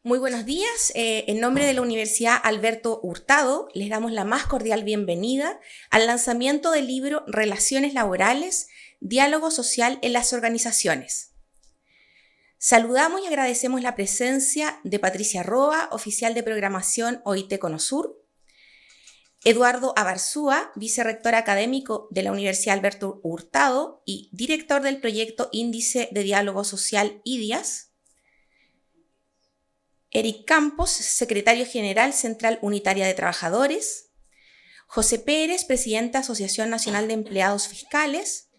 Muy buenos días. En nombre de la Universidad Alberto Hurtado, les damos la más cordial bienvenida al lanzamiento del libro Relaciones Laborales, Diálogo Social en las Organizaciones. Saludamos y agradecemos la presencia de Patricia Roa, oficial de programación OIT Conosur, Eduardo Abarzúa, vicerrector académico de la Universidad Alberto Hurtado y director del proyecto Índice de Diálogo Social IDIAS, Eric Campos, secretario general Central Unitaria de Trabajadores, José Pérez, presidente Asociación Nacional de Empleados Fiscales,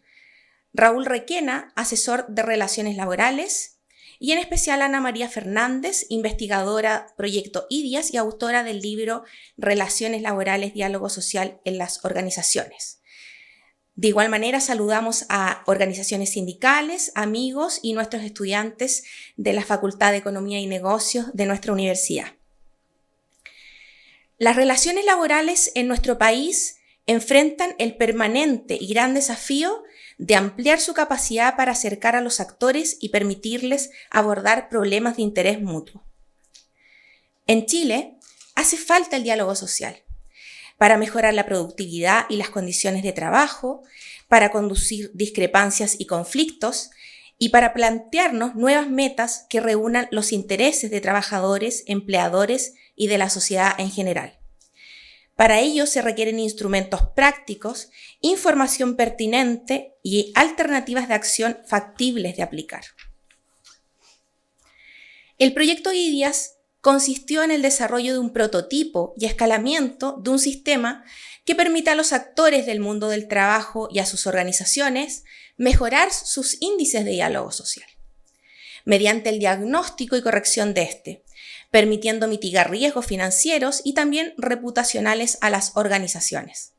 Raúl Requena, asesor de Relaciones Laborales, y en especial Ana María Fernández, investigadora Proyecto IDIAS y autora del libro Relaciones Laborales, Diálogo Social en las Organizaciones. De igual manera, saludamos a organizaciones sindicales, amigos y nuestros estudiantes de la Facultad de Economía y Negocios de nuestra universidad. Las relaciones laborales en nuestro país enfrentan el permanente y gran desafío de ampliar su capacidad para acercar a los actores y permitirles abordar problemas de interés mutuo. En Chile, hace falta el diálogo social para mejorar la productividad y las condiciones de trabajo, para conducir discrepancias y conflictos y para plantearnos nuevas metas que reúnan los intereses de trabajadores, empleadores y de la sociedad en general. Para ello se requieren instrumentos prácticos, información pertinente y alternativas de acción factibles de aplicar. El proyecto IDIAS consistió en el desarrollo de un prototipo y escalamiento de un sistema que permita a los actores del mundo del trabajo y a sus organizaciones mejorar sus índices de diálogo social, mediante el diagnóstico y corrección de este, permitiendo mitigar riesgos financieros y también reputacionales a las organizaciones.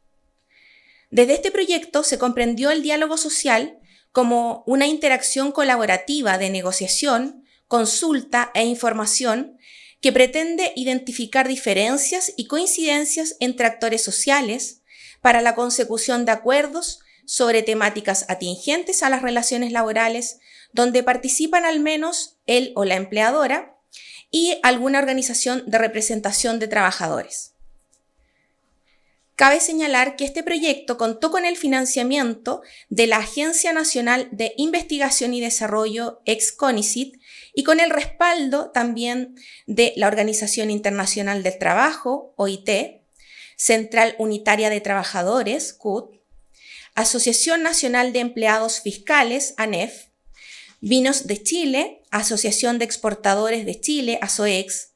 Desde este proyecto se comprendió el diálogo social como una interacción colaborativa de negociación, consulta e información que pretende identificar diferencias y coincidencias entre actores sociales para la consecución de acuerdos sobre temáticas atingentes a las relaciones laborales, donde participan al menos él o la empleadora y alguna organización de representación de trabajadores. Cabe señalar que este proyecto contó con el financiamiento de la Agencia Nacional de Investigación y Desarrollo, ex-CONICIT, y con el respaldo también de la Organización Internacional del Trabajo, OIT, Central Unitaria de Trabajadores, CUT, Asociación Nacional de Empleados Fiscales, ANEF, Vinos de Chile, Asociación de Exportadores de Chile, ASOEX,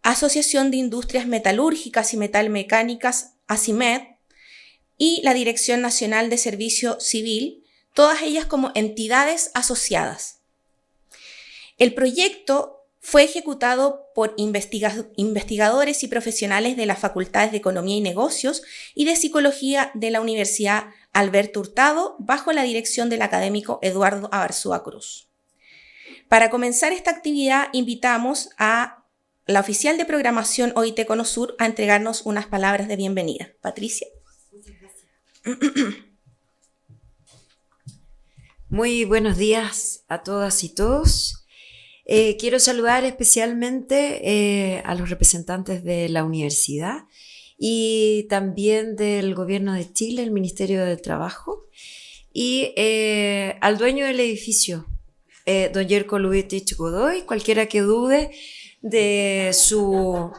Asociación de Industrias Metalúrgicas y Metalmecánicas, ASIMED, y la Dirección Nacional de Servicio Civil, todas ellas como entidades asociadas. El proyecto fue ejecutado por investigadores y profesionales de las Facultades de Economía y Negocios y de Psicología de la Universidad Alberto Hurtado, bajo la dirección del académico Eduardo Abarzúa Cruz. Para comenzar esta actividad, invitamos a la oficial de programación OIT Conosur a entregarnos unas palabras de bienvenida. Patricia. Muchas gracias. Muy buenos días a todas y todos. Quiero saludar especialmente a los representantes de la universidad y también del Gobierno de Chile, el Ministerio de Trabajo, y al dueño del edificio, don Jerko Lubitich Godoy, cualquiera que dude de su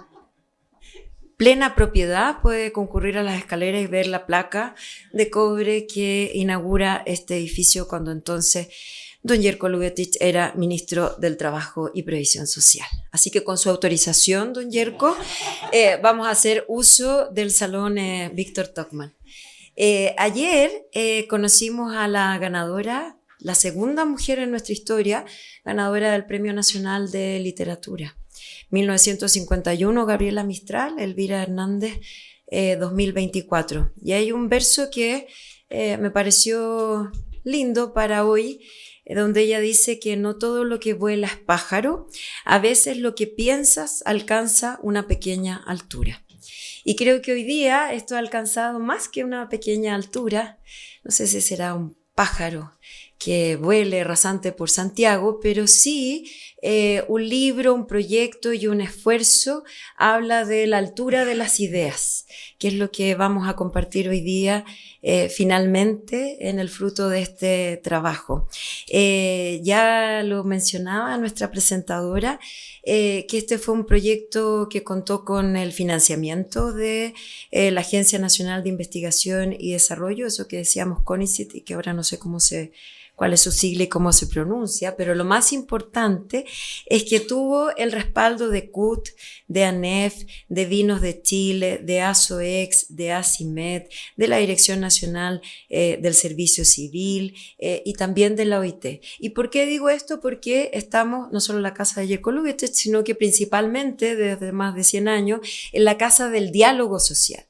plena propiedad puede concurrir a las escaleras y ver la placa de cobre que inaugura este edificio cuando entonces don Jerko Lubetich era ministro del Trabajo y Previsión Social. Así que con su autorización, don Jerko, vamos a hacer uso del salón Víctor Tocman. Ayer conocimos a la ganadora, la segunda mujer en nuestra historia, ganadora del Premio Nacional de Literatura. 1951, Gabriela Mistral, Elvira Hernández, 2024. Y hay un verso que me pareció lindo para hoy, donde ella dice que no todo lo que vuela es pájaro, a veces lo que piensas alcanza una pequeña altura. Y creo que hoy día esto ha alcanzado más que una pequeña altura. No sé si será un pájaro que vuele rasante por Santiago, pero sí un libro, un proyecto y un esfuerzo habla de la altura de las ideas, que es lo que vamos a compartir hoy día finalmente en el fruto de este trabajo. Ya lo mencionaba nuestra presentadora, que este fue un proyecto que contó con el financiamiento de la Agencia Nacional de Investigación y Desarrollo, eso que decíamos CONICET y que ahora no sé cuál es su sigla y cómo se pronuncia, pero lo más importante es que tuvo el respaldo de CUT, de ANEF, de Vinos de Chile, de ASOEX, de ACIMED, de la Dirección Nacional del Servicio Civil y también de la OIT. ¿Y por qué digo esto? Porque estamos no solo en la casa de Jerko Lubetich, sino que principalmente desde más de 100 años en la Casa del Diálogo Social.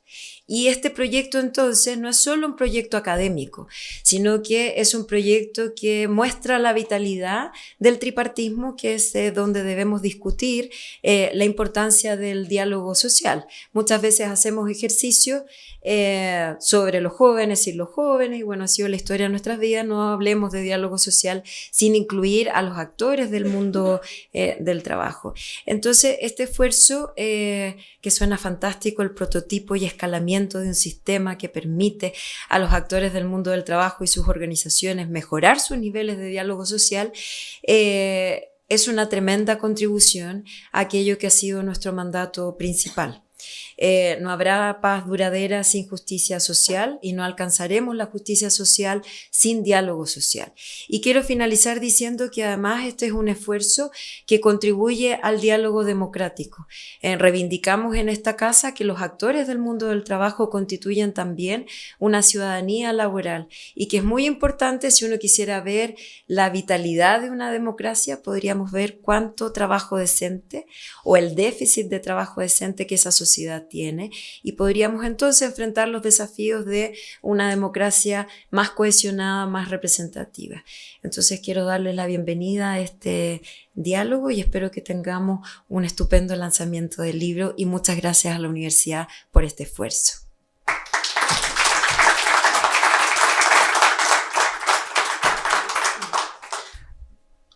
Y este proyecto entonces no es solo un proyecto académico, sino que es un proyecto que muestra la vitalidad del tripartismo, que es donde debemos discutir la importancia del diálogo social. Muchas veces hacemos ejercicios sobre los jóvenes y bueno, ha sido la historia de nuestras vidas, no hablemos de diálogo social sin incluir a los actores del mundo del trabajo. Entonces, este esfuerzo que suena fantástico, el prototipo y escalamiento de un sistema que permite a los actores del mundo del trabajo y sus organizaciones mejorar sus niveles de diálogo social, es una tremenda contribución a aquello que ha sido nuestro mandato principal. No habrá paz duradera sin justicia social y no alcanzaremos la justicia social sin diálogo social. Y quiero finalizar diciendo que además este es un esfuerzo que contribuye al diálogo democrático. Reivindicamos en esta casa que los actores del mundo del trabajo constituyen también una ciudadanía laboral y que es muy importante. Si uno quisiera ver la vitalidad de una democracia, podríamos ver cuánto trabajo decente o el déficit de trabajo decente que esa sociedad tiene, y podríamos entonces enfrentar los desafíos de una democracia más cohesionada, más representativa. Entonces quiero darles la bienvenida a este diálogo y espero que tengamos un estupendo lanzamiento del libro, y muchas gracias a la universidad por este esfuerzo.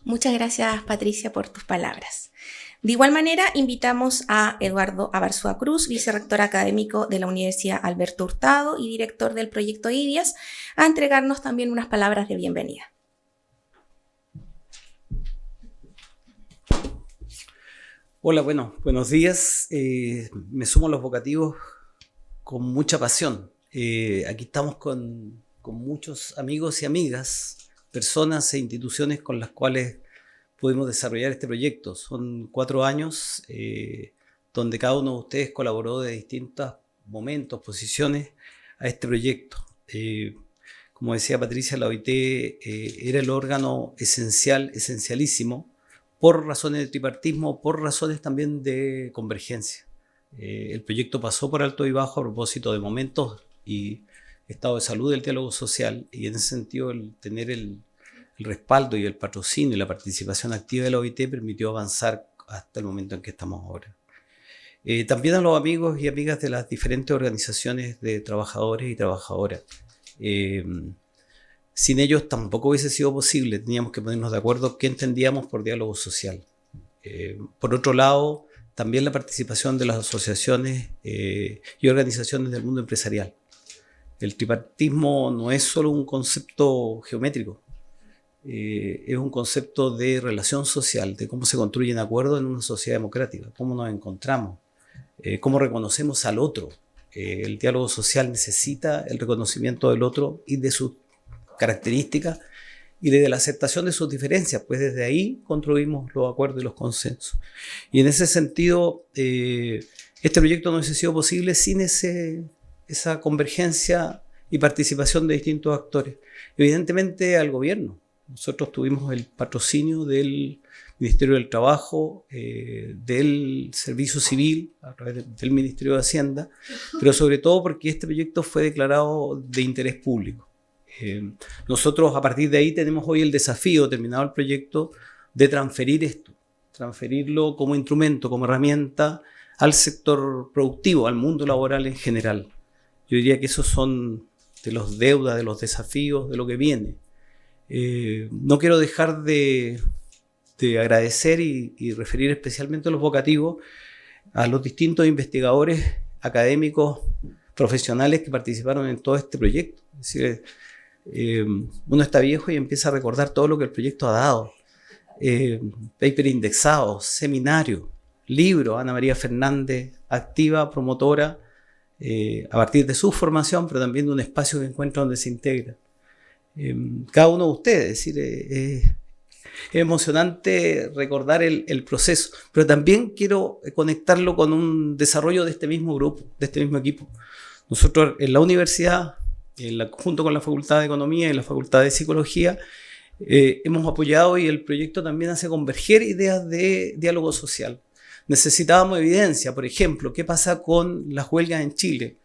Muchas gracias, Patricia, por tus palabras. De igual manera, invitamos a Eduardo Abarzúa Cruz, vicerrector académico de la Universidad Alberto Hurtado y director del proyecto IDIAS, a entregarnos también unas palabras de bienvenida. Hola, buenos días. Me sumo a los vocativos con mucha pasión. Aquí estamos con muchos amigos y amigas, personas e instituciones con las cuales pudimos desarrollar este proyecto. Son 4 años donde cada uno de ustedes colaboró de distintos momentos, posiciones a este proyecto. Como decía Patricia, la OIT era el órgano esencialísimo, por razones de tripartismo, por razones también de convergencia. El proyecto pasó por alto y bajo a propósito de momentos y estado de salud del diálogo social, y en ese sentido el tener el respaldo y el patrocinio y la participación activa de la OIT permitió avanzar hasta el momento en que estamos ahora. También a los amigos y amigas de las diferentes organizaciones de trabajadores y trabajadoras. Sin ellos tampoco hubiese sido posible, teníamos que ponernos de acuerdo qué entendíamos por diálogo social. Por otro lado, también la participación de las asociaciones y organizaciones del mundo empresarial. El tripartismo no es solo un concepto geométrico, es un concepto de relación social, de cómo se construyen acuerdos en una sociedad democrática, cómo nos encontramos, cómo reconocemos al otro. El diálogo social necesita el reconocimiento del otro y de sus características y de la aceptación de sus diferencias, pues desde ahí construimos los acuerdos y los consensos. Y en ese sentido, este proyecto no hubiese sido posible sin esa convergencia y participación de distintos actores. Evidentemente al gobierno. Nosotros tuvimos el patrocinio del Ministerio del Trabajo, del Servicio Civil, a través del Ministerio de Hacienda, pero sobre todo porque este proyecto fue declarado de interés público. Nosotros a partir de ahí tenemos hoy el desafío, terminado el proyecto, de transferir esto, transferirlo como instrumento, como herramienta al sector productivo, al mundo laboral en general. Yo diría que esos son de los deudas, de los desafíos, de lo que viene. No quiero dejar de agradecer y referir especialmente a los vocativos, a los distintos investigadores académicos, profesionales que participaron en todo este proyecto. Es decir, uno está viejo y empieza a recordar todo lo que el proyecto ha dado. Paper indexados, seminarios, libros. Ana María Fernández, activa, promotora, a partir de su formación, pero también de un espacio que encuentra donde se integra. Cada uno de ustedes, es decir, es emocionante recordar el proceso, pero también quiero conectarlo con un desarrollo de este mismo grupo, de este mismo equipo. Nosotros en la universidad, junto con la Facultad de Economía y la Facultad de Psicología, hemos apoyado y el proyecto también hace converger ideas de diálogo social. Necesitábamos evidencia, por ejemplo, ¿qué pasa con las huelgas en Chile?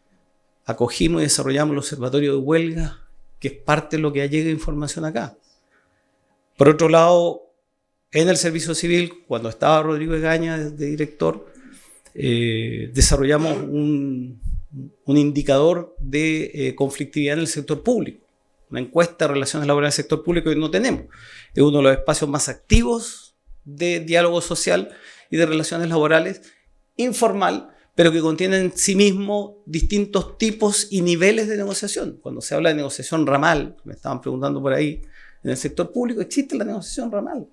Acogimos y desarrollamos el Observatorio de Huelgas, que es parte de lo que llega información acá. Por otro lado, en el Servicio Civil, cuando estaba Rodrigo Egaña de director, desarrollamos un indicador de conflictividad en el sector público. Una encuesta de relaciones laborales del sector público que no tenemos. Es uno de los espacios más activos de diálogo social y de relaciones laborales, informal, pero que contiene en sí mismo distintos tipos y niveles de negociación. Cuando se habla de negociación ramal, me estaban preguntando por ahí, en el sector público existe la negociación ramal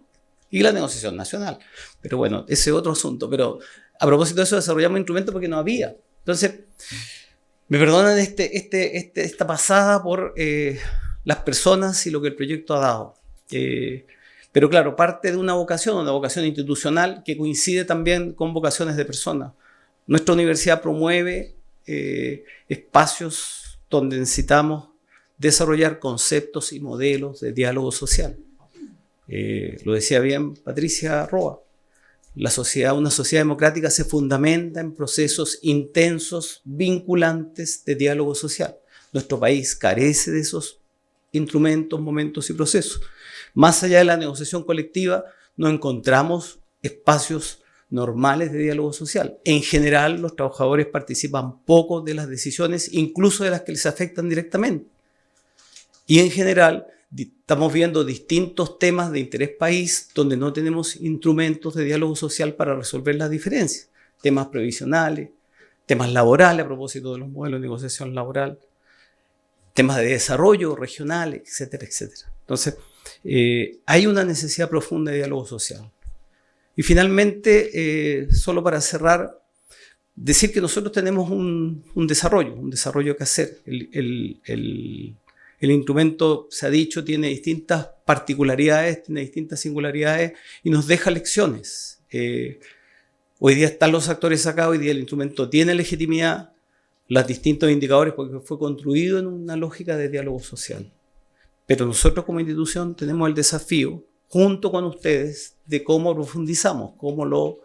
y la negociación nacional. Pero bueno, ese es otro asunto. Pero a propósito de eso, desarrollamos instrumentos porque no había. Entonces, me perdonan esta pasada por las personas y lo que el proyecto ha dado. Pero claro, parte de una vocación institucional que coincide también con vocaciones de personas. Nuestra universidad promueve espacios donde necesitamos desarrollar conceptos y modelos de diálogo social. Lo decía bien Patricia Roa. Una sociedad democrática se fundamenta en procesos intensos, vinculantes de diálogo social. Nuestro país carece de esos instrumentos, momentos y procesos. Más allá de la negociación colectiva, no encontramos espacios normales de diálogo social. En general, los trabajadores participan poco de las decisiones, incluso de las que les afectan directamente. Y en general, estamos viendo distintos temas de interés país donde no tenemos instrumentos de diálogo social para resolver las diferencias. Temas previsionales, temas laborales a propósito de los modelos de negociación laboral, temas de desarrollo regional, etcétera, etcétera. Entonces, hay una necesidad profunda de diálogo social. Y finalmente, solo para cerrar, decir que nosotros tenemos un desarrollo que hacer. El instrumento, se ha dicho, tiene distintas particularidades, tiene distintas singularidades y nos deja lecciones. Hoy día están los actores acá, hoy día el instrumento tiene legitimidad, los distintos indicadores, porque fue construido en una lógica de diálogo social. Pero nosotros como institución tenemos el desafío, junto con ustedes, de cómo profundizamos, cómo lo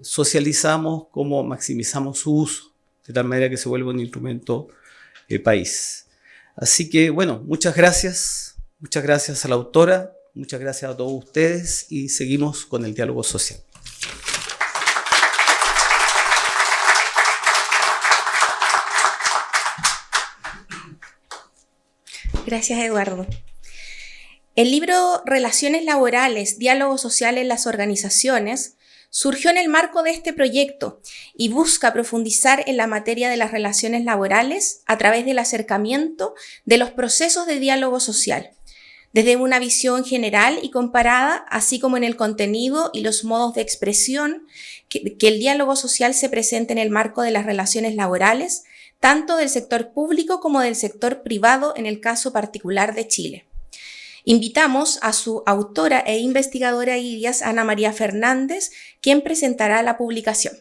socializamos, cómo maximizamos su uso, de tal manera que se vuelva un instrumento país. Así que, bueno, muchas gracias a la autora, muchas gracias a todos ustedes y seguimos con el diálogo social. Gracias, Eduardo. El libro Relaciones laborales, diálogo social en las organizaciones surgió en el marco de este proyecto y busca profundizar en la materia de las relaciones laborales a través del acercamiento de los procesos de diálogo social, desde una visión general y comparada, así como en el contenido y los modos de expresión que el diálogo social se presenta en el marco de las relaciones laborales, tanto del sector público como del sector privado en el caso particular de Chile. Invitamos a su autora e investigadora IDIAS, Ana María Fernández, quien presentará la publicación.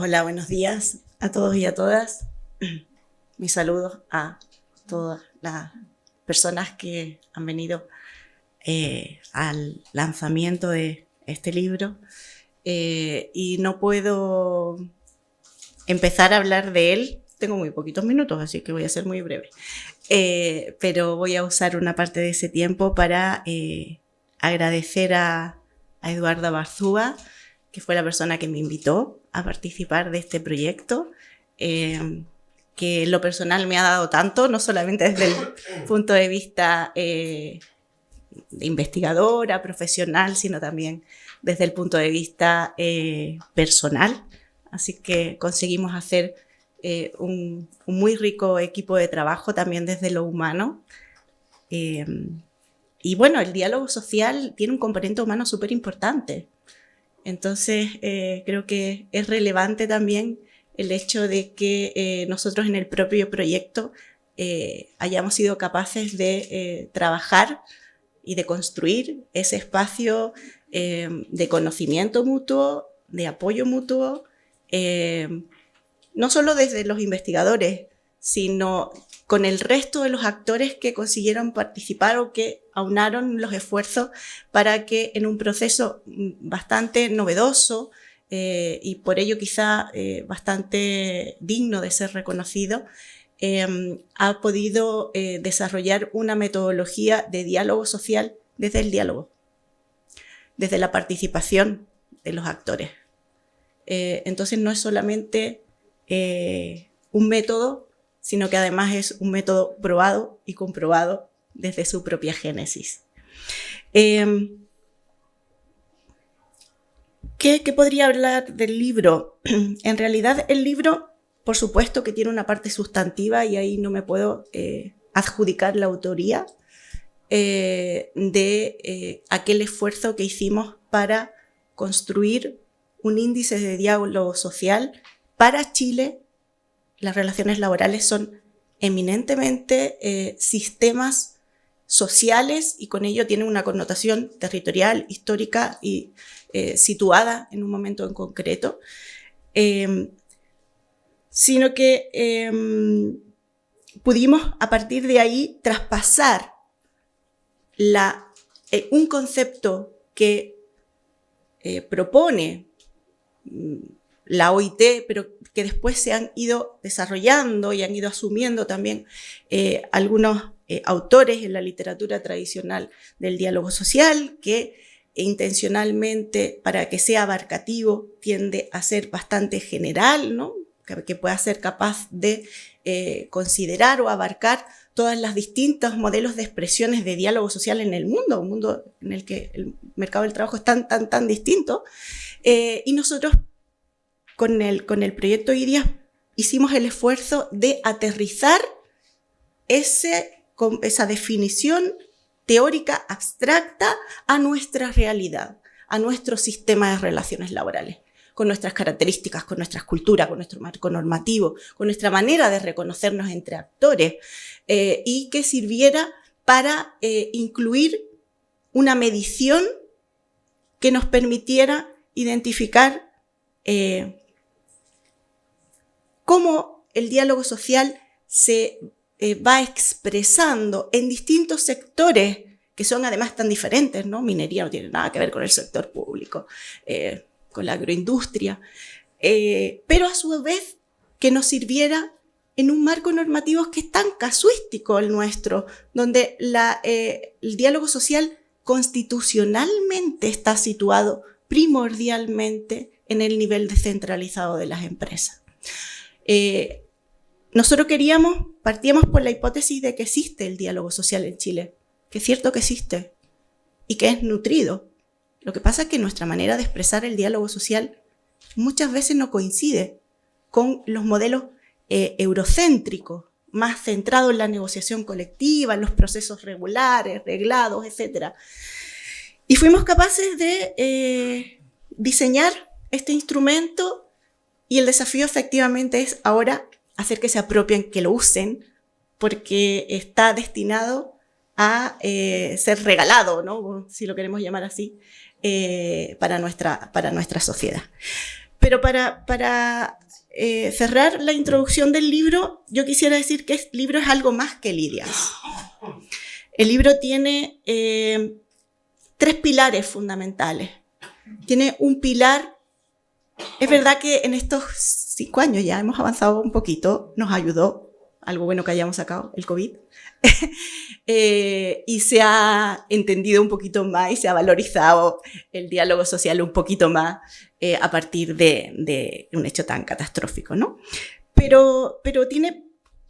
Hola, buenos días a todos y a todas. Mis saludos a todas las personas que han venido al lanzamiento de este libro. Y no puedo empezar a hablar de él. Tengo muy poquitos minutos, así que voy a ser muy breve. Pero voy a usar una parte de ese tiempo para agradecer a Eduarda Barzúa, que fue la persona que me invitó a participar de este proyecto, que en lo personal me ha dado tanto, no solamente desde el punto de vista de investigadora, profesional, sino también desde el punto de vista personal. Así que conseguimos hacer un muy rico equipo de trabajo también desde lo humano. Y bueno, el diálogo social tiene un componente humano súper importante. Entonces, creo que es relevante también el hecho de que nosotros en el propio proyecto hayamos sido capaces de trabajar y de construir ese espacio de conocimiento mutuo, de apoyo mutuo, no solo desde los investigadores, sino con el resto de los actores que consiguieron participar o que aunaron los esfuerzos para que en un proceso bastante novedoso y por ello quizá bastante digno de ser reconocido, ha podido desarrollar una metodología de diálogo social desde el diálogo, desde la participación de los actores. Entonces no es solamente un método, sino que además es un método probado y comprobado desde su propia génesis. ¿Qué podría hablar del libro? En realidad el libro, por supuesto que tiene una parte sustantiva y ahí no me puedo adjudicar la autoría de aquel esfuerzo que hicimos para construir un índice de diálogo social. Para Chile, las relaciones laborales son eminentemente sistemas sociales y con ello tienen una connotación territorial, histórica y situada en un momento en concreto, sino que pudimos a partir de ahí traspasar un concepto que propone la OIT, pero que después se han ido desarrollando y han ido asumiendo también algunos autores en la literatura tradicional del diálogo social, que intencionalmente, para que sea abarcativo, tiende a ser bastante general, ¿no? Que pueda ser capaz de considerar o abarcar todos los distintos modelos de expresiones de diálogo social en el mundo, un mundo en el que el mercado del trabajo es tan distinto. Y nosotros con el proyecto IDIAS hicimos el esfuerzo de aterrizar esa definición teórica abstracta a nuestra realidad, a nuestro sistema de relaciones laborales, con nuestras características, con nuestras culturas, con nuestro marco normativo, con nuestra manera de reconocernos entre actores, y que sirviera para incluir una medición que nos permitiera identificar cómo el diálogo social se va expresando en distintos sectores que son además tan diferentes, ¿no? Minería no tiene nada que ver con el sector público, con la agroindustria, pero a su vez que nos sirviera en un marco normativo que es tan casuístico el nuestro, donde el diálogo social constitucionalmente está situado primordialmente en el nivel descentralizado de las empresas. Nosotros partíamos por la hipótesis de que existe el diálogo social en Chile, que es cierto que existe y que es nutrido. Lo que pasa es que nuestra manera de expresar el diálogo social muchas veces no coincide con los modelos eurocéntricos, más centrados en la negociación colectiva, en los procesos regulares, reglados, etc. Y fuimos capaces de diseñar este instrumento, y el desafío efectivamente es ahora hacer que se apropien, que lo usen, porque está destinado a ser regalado, ¿no? Si lo queremos llamar así, para nuestra sociedad. Pero para cerrar la introducción del libro, yo quisiera decir que el libro es algo más que Lidias. El libro tiene 3 pilares fundamentales. Tiene un pilar, es verdad que en estos 5 años ya hemos avanzado un poquito, nos ayudó, algo bueno que hayamos sacado, el COVID, y se ha entendido un poquito más y se ha valorizado el diálogo social un poquito más a partir de un hecho tan catastrófico, ¿no? Pero tiene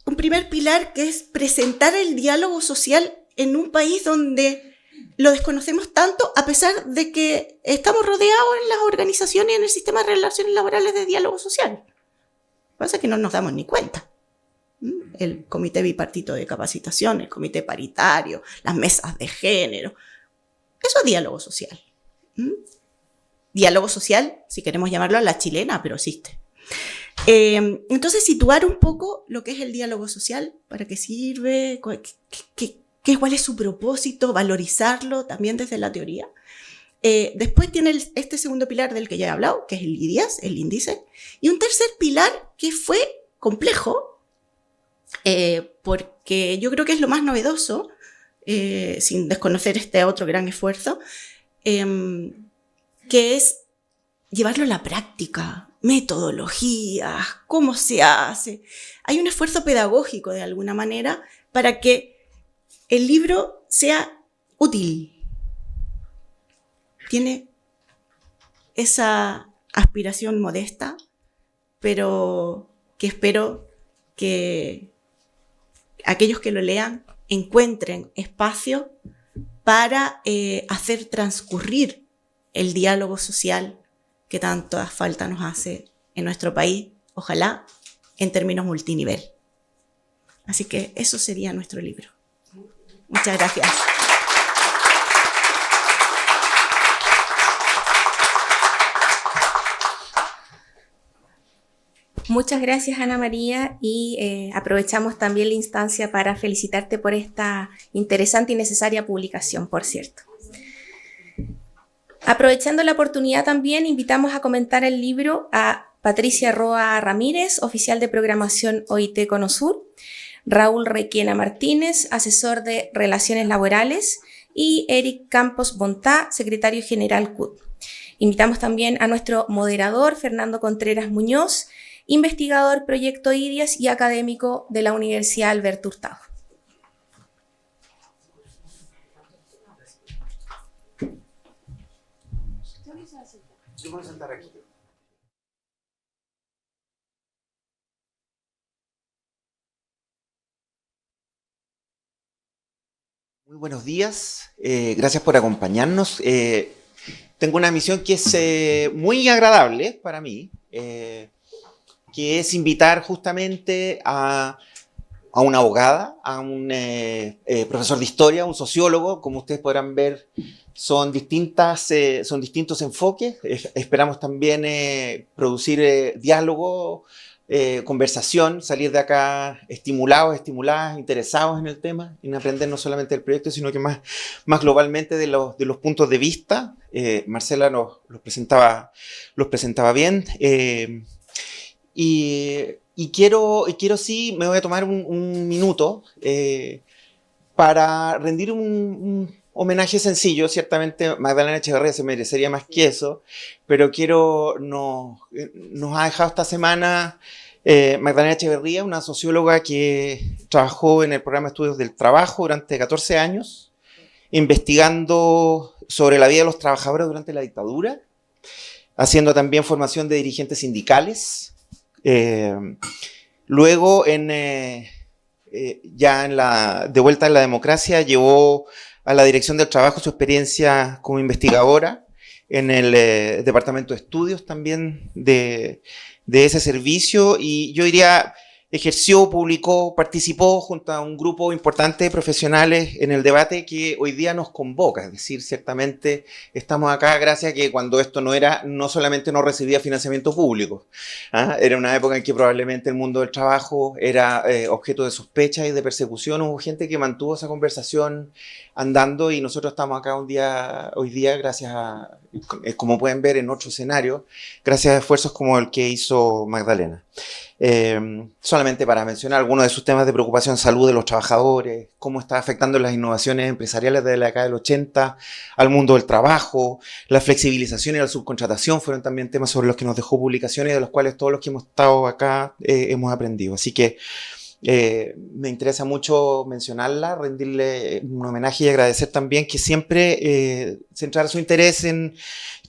un primer pilar que es presentar el diálogo social en un país donde lo desconocemos tanto, a pesar de que estamos rodeados en las organizaciones y en el sistema de relaciones laborales de diálogo social. Lo que pasa es que no nos damos ni cuenta. El comité bipartito de capacitación, el comité paritario, las mesas de género. Eso es diálogo social. Diálogo social, si queremos llamarlo a la chilena, pero existe. Entonces, situar un poco lo que es el diálogo social, para qué sirve, cuál es su propósito, valorizarlo también desde la teoría. Después tiene este segundo pilar del que ya he hablado, que es el IDIAS, el índice. Y un tercer pilar que fue complejo, porque yo creo que es lo más novedoso, sin desconocer este otro gran esfuerzo, que es llevarlo a la práctica, metodologías, cómo se hace. Hay un esfuerzo pedagógico de alguna manera para que el libro sea útil. Tiene esa aspiración modesta, pero que espero que aquellos que lo lean encuentren espacio para hacer transcurrir el diálogo social que tanta falta nos hace en nuestro país, ojalá en términos multinivel. Así que eso sería nuestro libro. Muchas gracias. Muchas gracias, Ana María, y aprovechamos también la instancia para felicitarte por esta interesante y necesaria publicación, por cierto. Aprovechando la oportunidad también, invitamos a comentar el libro a Patricia Roa Ramírez, oficial de programación OIT Conosur, Raúl Requena Martínez, asesor de Relaciones Laborales, y Eric Campos Bontá, secretario general CUT. Invitamos también a nuestro moderador, Fernando Contreras Muñoz, investigador Proyecto IDIAS y académico de la Universidad Alberto Hurtado. Yo voy a sentar aquí. Muy buenos días, gracias por acompañarnos. Tengo una misión que es muy agradable para mí, que es invitar justamente a una abogada, a un profesor de historia, un sociólogo. Como ustedes podrán ver, son distintos enfoques. Esperamos también producir diálogo, conversación, salir de acá estimuladas, interesados en el tema, en aprender no solamente del proyecto, sino que más globalmente de los puntos de vista. Marcela los presentaba bien. Y quiero sí, me voy a tomar un minuto para rendir un homenaje sencillo. Ciertamente Magdalena Echeverría se merecería más que eso, pero nos ha dejado esta semana Magdalena Echeverría, una socióloga que trabajó en el programa de estudios del trabajo durante 14 años, investigando sobre la vida de los trabajadores durante la dictadura, haciendo también formación de dirigentes sindicales. Luego, de vuelta en la democracia, llevó a la dirección del trabajo su experiencia como investigadora en el Departamento de Estudios también de de ese servicio y yo diría ejerció, publicó, participó junto a un grupo importante de profesionales en el debate que hoy día nos convoca. Es decir, ciertamente estamos acá gracias a que cuando esto no solamente no recibía financiamiento público, era una época en que probablemente el mundo del trabajo era objeto de sospecha y de persecución. Hubo gente que mantuvo esa conversación andando y nosotros estamos acá hoy día gracias a, como pueden ver en otro escenario, gracias a esfuerzos como el que hizo Magdalena. Solamente para mencionar algunos de sus temas de preocupación, salud de los trabajadores, cómo está afectando las innovaciones empresariales de la década del 80 al mundo del trabajo, la flexibilización y la subcontratación fueron también temas sobre los que nos dejó publicaciones y de los cuales todos los que hemos estado acá hemos aprendido. Así que me interesa mucho mencionarla, rendirle un homenaje y agradecer también que siempre centrara su interés en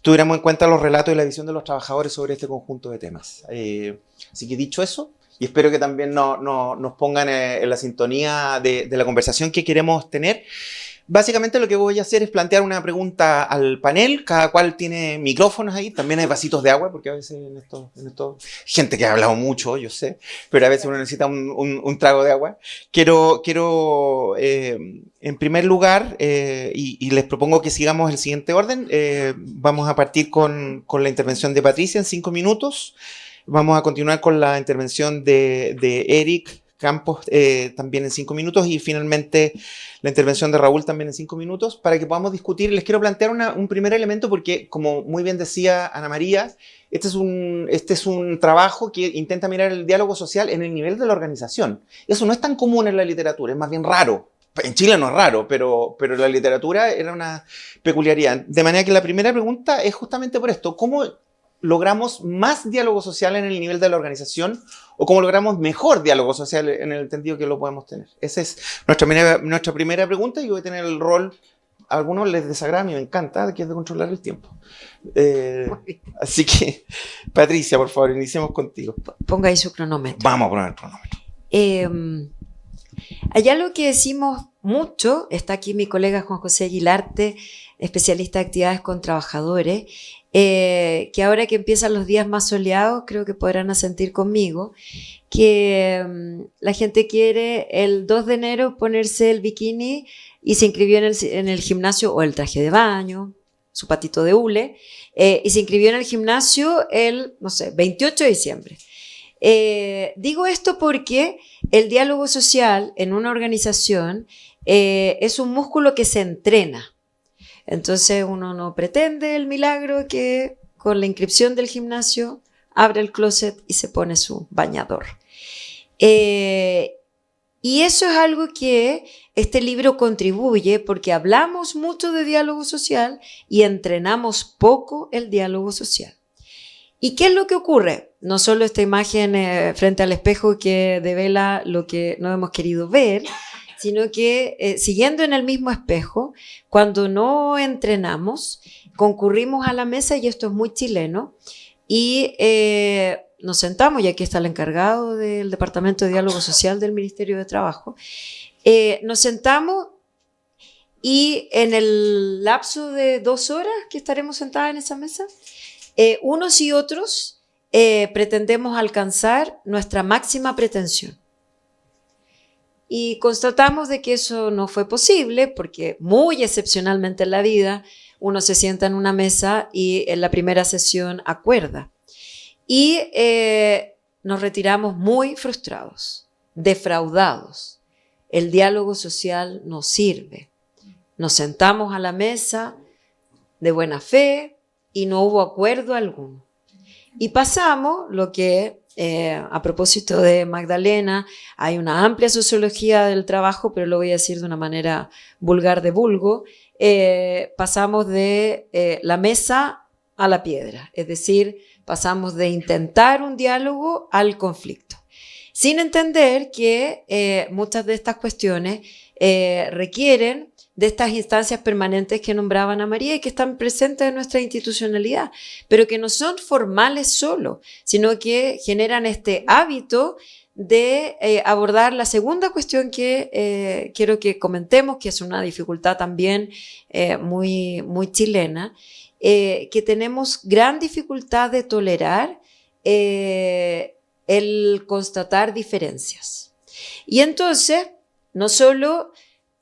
tuviéramos en cuenta los relatos y la visión de los trabajadores sobre este conjunto de temas. Así que dicho eso, y espero que también nos pongan en la sintonía de la conversación que queremos tener. Básicamente lo que voy a hacer es plantear una pregunta al panel, cada cual tiene micrófonos ahí, también hay vasitos de agua, porque a veces en esto gente que ha hablado mucho, yo sé, pero a veces uno necesita un trago de agua. Quiero en primer lugar, y les propongo que sigamos el siguiente orden, vamos a partir con la intervención de Patricia en 5 minutos, vamos a continuar con la intervención de Eric Campos también en 5 minutos y finalmente la intervención de Raúl también en 5 minutos para que podamos discutir. Les quiero plantear un primer elemento porque, como muy bien decía Ana María, este es un trabajo que intenta mirar el diálogo social en el nivel de la organización. Eso no es tan común en la literatura, es más bien raro. En Chile no es raro, pero la literatura era una peculiaridad. De manera que la primera pregunta es justamente por esto. ¿Cómo logramos más diálogo social en el nivel de la organización o cómo logramos mejor diálogo social en el entendido que lo podemos tener? Esa es nuestra primera pregunta y yo voy a tener el rol, a algunos les desagrada, a mí me encanta, que es de controlar el tiempo. Así que, Patricia, por favor, iniciemos contigo. Ponga ahí su cronómetro. Vamos a poner el cronómetro. Hay algo que decimos mucho, está aquí mi colega Juan José Aguilarte, especialista de actividades con trabajadores, que ahora que empiezan los días más soleados, creo que podrán asentir conmigo, que la gente quiere el 2 de enero ponerse el bikini y se inscribió en el gimnasio o el traje de baño, su patito de hule, y se inscribió en el gimnasio el, 28 de diciembre. Digo esto porque el diálogo social en una organización es un músculo que se entrena. Entonces uno no pretende el milagro que con la inscripción del gimnasio abre el closet y se pone su bañador. Y eso es algo que este libro contribuye porque hablamos mucho de diálogo social y entrenamos poco el diálogo social. ¿Y qué es lo que ocurre? No solo esta imagen frente al espejo que devela lo que no hemos querido ver, sino que siguiendo en el mismo espejo, cuando no entrenamos, concurrimos a la mesa, y esto es muy chileno, y nos sentamos, y aquí está el encargado del Departamento de Diálogo Social del Ministerio de Trabajo, nos sentamos y en el lapso de 2 horas que estaremos sentadas en esa mesa, unos y otros pretendemos alcanzar nuestra máxima pretensión. Y constatamos de que eso no fue posible porque muy excepcionalmente en la vida uno se sienta en una mesa y en la primera sesión acuerda. Y nos retiramos muy frustrados, defraudados. El diálogo social no sirve. Nos sentamos a la mesa de buena fe y no hubo acuerdo alguno. Y pasamos lo que, a propósito de Magdalena, hay una amplia sociología del trabajo, pero lo voy a decir de una manera vulgar de vulgo, pasamos de la mesa a la piedra, es decir, pasamos de intentar un diálogo al conflicto, sin entender que muchas de estas cuestiones requieren de estas instancias permanentes que nombraba Ana María y que están presentes en nuestra institucionalidad, pero que no son formales solo, sino que generan este hábito de abordar la segunda cuestión que quiero que comentemos, que es una dificultad también muy chilena, que tenemos gran dificultad de tolerar el constatar diferencias. Y entonces, no solo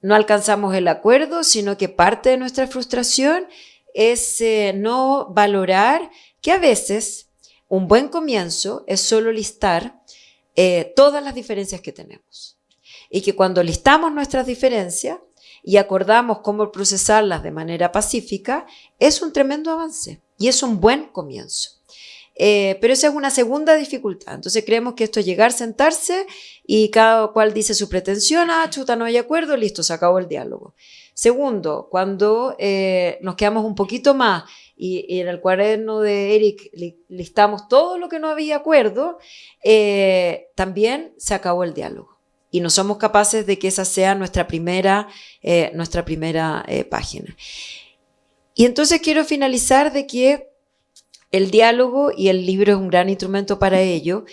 no alcanzamos el acuerdo, sino que parte de nuestra frustración es no valorar que a veces un buen comienzo es solo listar todas las diferencias que tenemos. Y que cuando listamos nuestras diferencias y acordamos cómo procesarlas de manera pacífica, es un tremendo avance y es un buen comienzo. Pero esa es una segunda dificultad. Entonces creemos que esto es llegar, sentarse y cada cual dice su pretensión, chuta, no hay acuerdo, listo, se acabó el diálogo. Segundo, cuando nos quedamos un poquito más y en el cuaderno de Eric listamos todo lo que no había acuerdo, también se acabó el diálogo. Y no somos capaces de que esa sea nuestra primera página. Y entonces quiero finalizar de que el diálogo, y el libro es un gran instrumento para ello,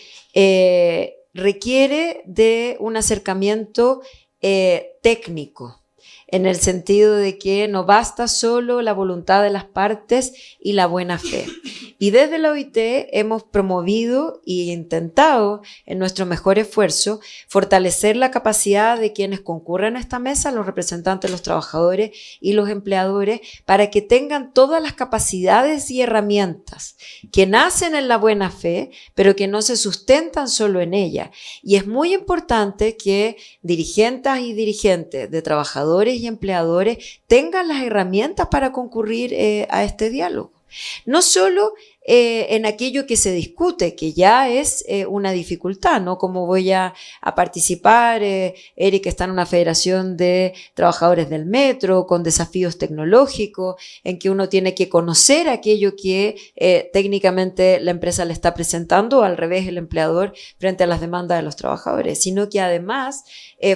requiere de un acercamiento técnico, en el sentido de que no basta solo la voluntad de las partes y la buena fe. Y desde la OIT hemos promovido e intentado, en nuestro mejor esfuerzo, fortalecer la capacidad de quienes concurren a esta mesa, los representantes de los trabajadores y los empleadores, para que tengan todas las capacidades y herramientas que nacen en la buena fe, pero que no se sustentan solo en ella. Y es muy importante que dirigentes y dirigentes de trabajadores y empleadores tengan las herramientas para concurrir a este diálogo. No solo en aquello que se discute, que ya es una dificultad, ¿no? Como voy a participar, Eric está en una federación de trabajadores del metro, con desafíos tecnológicos, en que uno tiene que conocer aquello que técnicamente la empresa le está presentando, o al revés el empleador frente a las demandas de los trabajadores, sino que además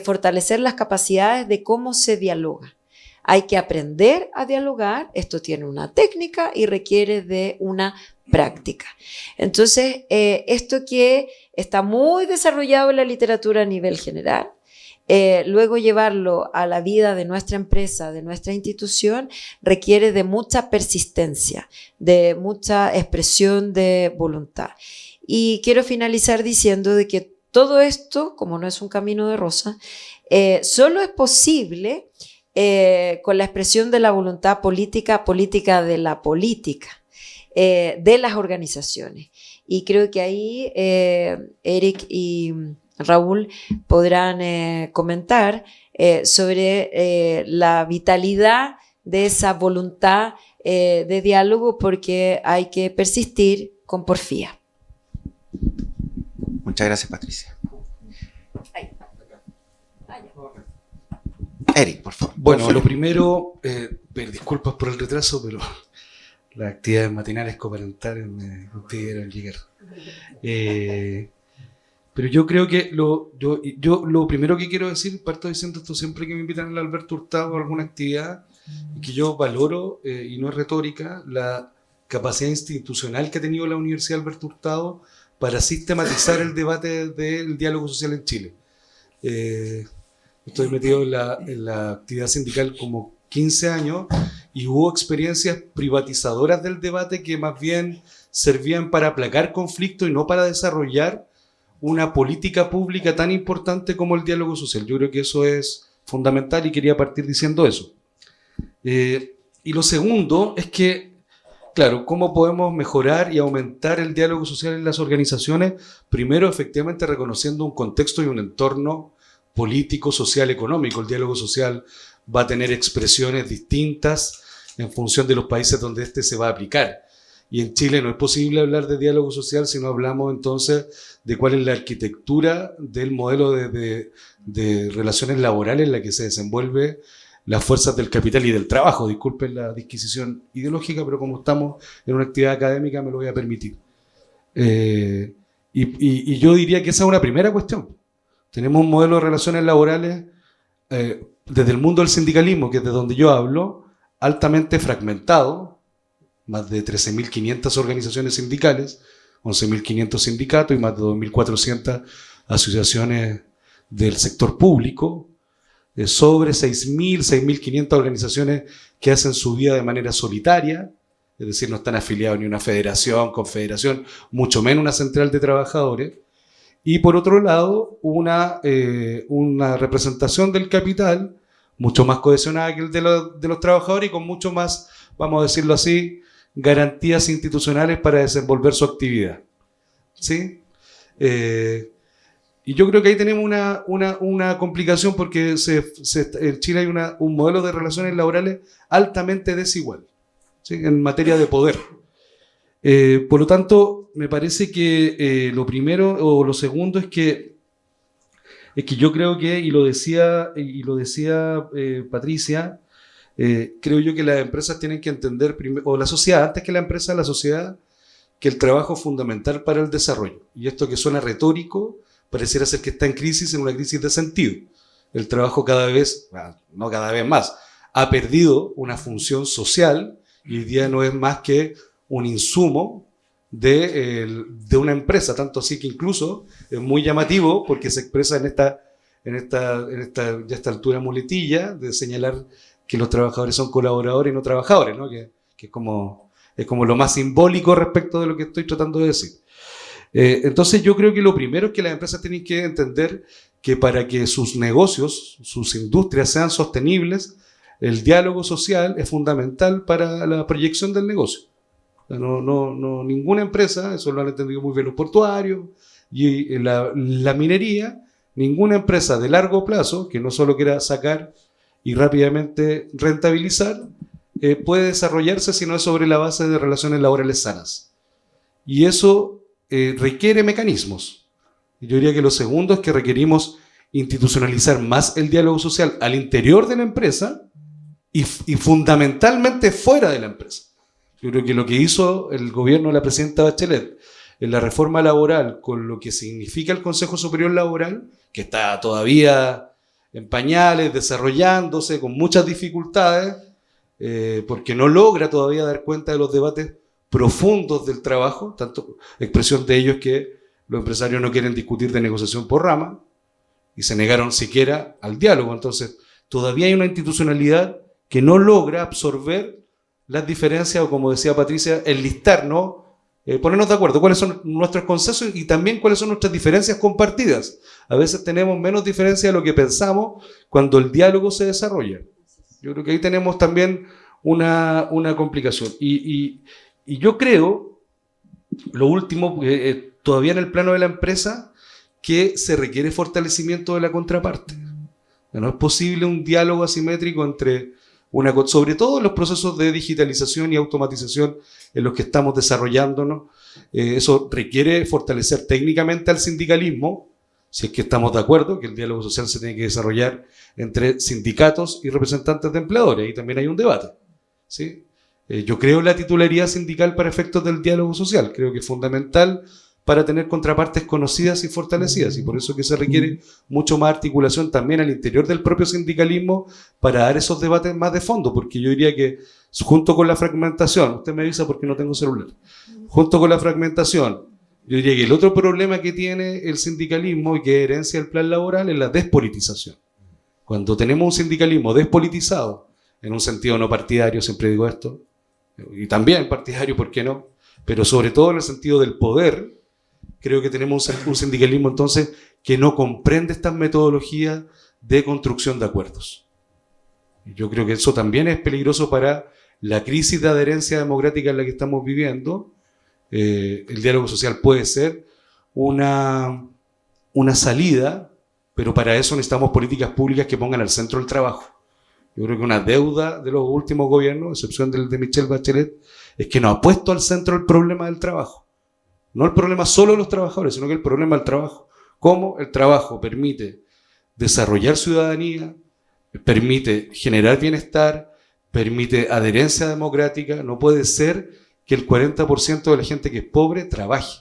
fortalecer las capacidades de cómo se dialoga. Hay que aprender a dialogar, esto tiene una técnica y requiere de una práctica. Entonces, esto que está muy desarrollado en la literatura a nivel general, luego llevarlo a la vida de nuestra empresa, de nuestra institución, requiere de mucha persistencia, de mucha expresión de voluntad. Y quiero finalizar diciendo de que todo esto, como no es un camino de rosa, solo es posible con la expresión de la voluntad política de la política, de las organizaciones. Y creo que ahí Eric y Raúl podrán comentar sobre la vitalidad de esa voluntad de diálogo, porque hay que persistir con porfía. Muchas gracias, Patricia. Eric, por favor. Bueno, lo primero, disculpas por el retraso, pero las actividades matinales coparentales me impidieron llegar. Pero yo creo que lo primero que quiero decir, parto diciendo esto siempre que me invitan al Alberto Hurtado a alguna actividad, que yo valoro, y no es retórica, la capacidad institucional que ha tenido la Universidad Alberto Hurtado para sistematizar el debate del diálogo social en Chile. Estoy metido en la actividad sindical como 15 años y hubo experiencias privatizadoras del debate que más bien servían para aplacar conflictos y no para desarrollar una política pública tan importante como el diálogo social. Yo creo que eso es fundamental y quería partir diciendo eso. Y lo segundo es que, claro, ¿cómo podemos mejorar y aumentar el diálogo social en las organizaciones? Primero, efectivamente, reconociendo un contexto y un entorno político, social, económico. El diálogo social va a tener expresiones distintas en función de los países donde este se va a aplicar. Y en Chile no es posible hablar de diálogo social si no hablamos entonces de cuál es la arquitectura del modelo de relaciones laborales en la que se desenvuelve las fuerzas del capital y del trabajo. Disculpen la disquisición ideológica, pero como estamos en una actividad académica me lo voy a permitir. Y yo diría que esa es una primera cuestión. Tenemos un modelo de relaciones laborales desde el mundo del sindicalismo, que es de donde yo hablo, altamente fragmentado, más de 13.500 organizaciones sindicales, 11.500 sindicatos y más de 2.400 asociaciones del sector público, sobre 6.500 organizaciones que hacen su vida de manera solitaria, es decir, no están afiliados ni a una federación, confederación, mucho menos una central de trabajadores. Y por otro lado, una representación del capital mucho más cohesionada que el de los trabajadores y con mucho más, vamos a decirlo así, garantías institucionales para desenvolver su actividad. ¿Sí? Y yo creo que ahí tenemos una complicación porque en Chile hay un modelo de relaciones laborales altamente desigual, ¿sí? En materia de poder. Por lo tanto, me parece que lo primero o lo segundo es que yo creo que, y lo decía Patricia, creo yo que las empresas tienen que entender, o la sociedad, antes que la empresa, la sociedad, que el trabajo es fundamental para el desarrollo. Y esto que suena retórico, pareciera ser que está en crisis, en una crisis de sentido. El trabajo cada vez, no cada vez más, ha perdido una función social y hoy día no es más que un insumo de una empresa, tanto así que incluso es muy llamativo porque se expresa en esta altura muletilla de señalar que los trabajadores son colaboradores y no trabajadores, ¿no? Que es como lo más simbólico respecto de lo que estoy tratando de decir. Entonces yo creo que lo primero es que las empresas tienen que entender que para que sus negocios, sus industrias sean sostenibles, el diálogo social es fundamental para la proyección del negocio. No, ninguna empresa, eso lo han entendido muy bien los portuarios y la minería, ninguna empresa de largo plazo, que no solo quiera sacar y rápidamente rentabilizar, puede desarrollarse si no es sobre la base de relaciones laborales sanas. Y eso requiere mecanismos. Yo diría que lo segundo es que requerimos institucionalizar más el diálogo social al interior de la empresa y fundamentalmente fuera de la empresa. Yo creo que lo que hizo el gobierno de la presidenta Bachelet en la reforma laboral con lo que significa el Consejo Superior Laboral, que está todavía en pañales, desarrollándose con muchas dificultades, porque no logra todavía dar cuenta de los debates profundos del trabajo, tanto expresión de ellos que los empresarios no quieren discutir de negociación por rama y se negaron siquiera al diálogo. Entonces, todavía hay una institucionalidad que no logra absorber las diferencias, o como decía Patricia, enlistar, ¿no? Ponernos de acuerdo cuáles son nuestros consensos y también cuáles son nuestras diferencias compartidas. A veces tenemos menos diferencia de lo que pensamos cuando el diálogo se desarrolla. Yo creo que ahí tenemos también una complicación. Y yo creo, lo último, todavía en el plano de la empresa, que se requiere fortalecimiento de la contraparte. No es posible un diálogo asimétrico entre sobre todo en los procesos de digitalización y automatización en los que estamos desarrollándonos. Eso requiere fortalecer técnicamente al sindicalismo, si es que estamos de acuerdo que el diálogo social se tiene que desarrollar entre sindicatos y representantes de empleadores. Ahí también hay un debate, ¿sí? Yo creo en la titularidad sindical para efectos del diálogo social. Creo que es fundamental para tener contrapartes conocidas y fortalecidas, y por eso que se requiere mucho más articulación también al interior del propio sindicalismo para dar esos debates más de fondo, porque yo diría que junto con la fragmentación, usted me avisa porque no tengo celular, junto con la fragmentación, yo diría que el otro problema que tiene el sindicalismo y que herencia el plan laboral es la despolitización. Cuando tenemos un sindicalismo despolitizado, en un sentido no partidario, siempre digo esto, y también partidario, ¿por qué no? Pero sobre todo en el sentido del poder, creo que tenemos un sindicalismo entonces que no comprende estas metodologías de construcción de acuerdos. Yo creo que eso también es peligroso para la crisis de adherencia democrática en la que estamos viviendo. El diálogo social puede ser una salida, pero para eso necesitamos políticas públicas que pongan al centro el trabajo. Yo creo que una deuda de los últimos gobiernos, a excepción del de Michelle Bachelet, es que no ha puesto al centro el problema del trabajo. No el problema solo de los trabajadores, sino que el problema del trabajo. Cómo el trabajo permite desarrollar ciudadanía, permite generar bienestar, permite adherencia democrática. No puede ser que el 40% de la gente que es pobre trabaje.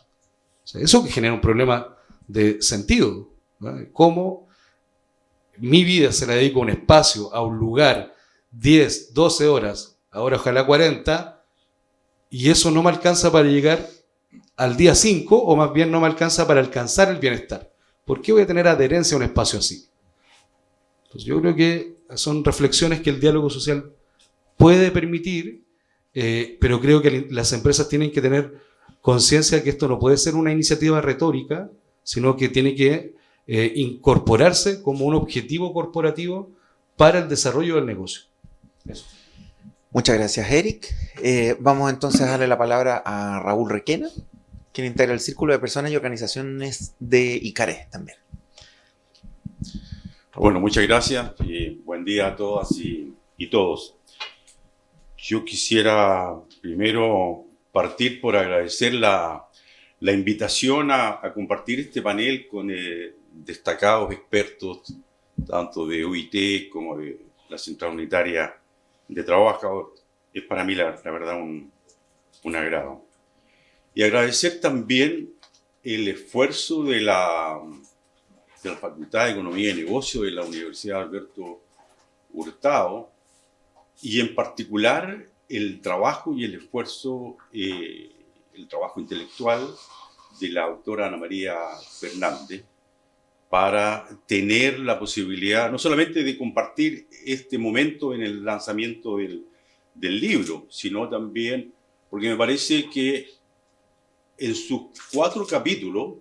O sea, eso que genera un problema de sentido, ¿no? Cómo mi vida se la dedico a un espacio, a un lugar, 10, 12 horas, ahora ojalá 40, y eso no me alcanza para llegar al día 5, o más bien no me alcanza para alcanzar el bienestar. ¿Por qué voy a tener adherencia a un espacio así? Entonces yo creo que son reflexiones que el diálogo social puede permitir, pero creo que las empresas tienen que tener conciencia que esto no puede ser una iniciativa retórica, sino que tiene que incorporarse como un objetivo corporativo para el desarrollo del negocio. Eso. Muchas gracias, Eric. Vamos entonces a darle la palabra a Raúl Requena, quien integra el Círculo de Personas y Organizaciones de ICARE también. Bueno, muchas gracias y buen día a todas y todos. Yo quisiera primero partir por agradecer la invitación a compartir este panel con destacados expertos, tanto de UIT como de la Central Unitaria de Trabajo. Es para mí, la verdad, un agrado. Y agradecer también el esfuerzo de la Facultad de Economía y Negocio de la Universidad Alberto Hurtado, y en particular el trabajo y el esfuerzo, el trabajo intelectual de la autora Ana María Fernández para tener la posibilidad no solamente de compartir este momento en el lanzamiento del libro, sino también porque me parece que en sus 4 capítulos,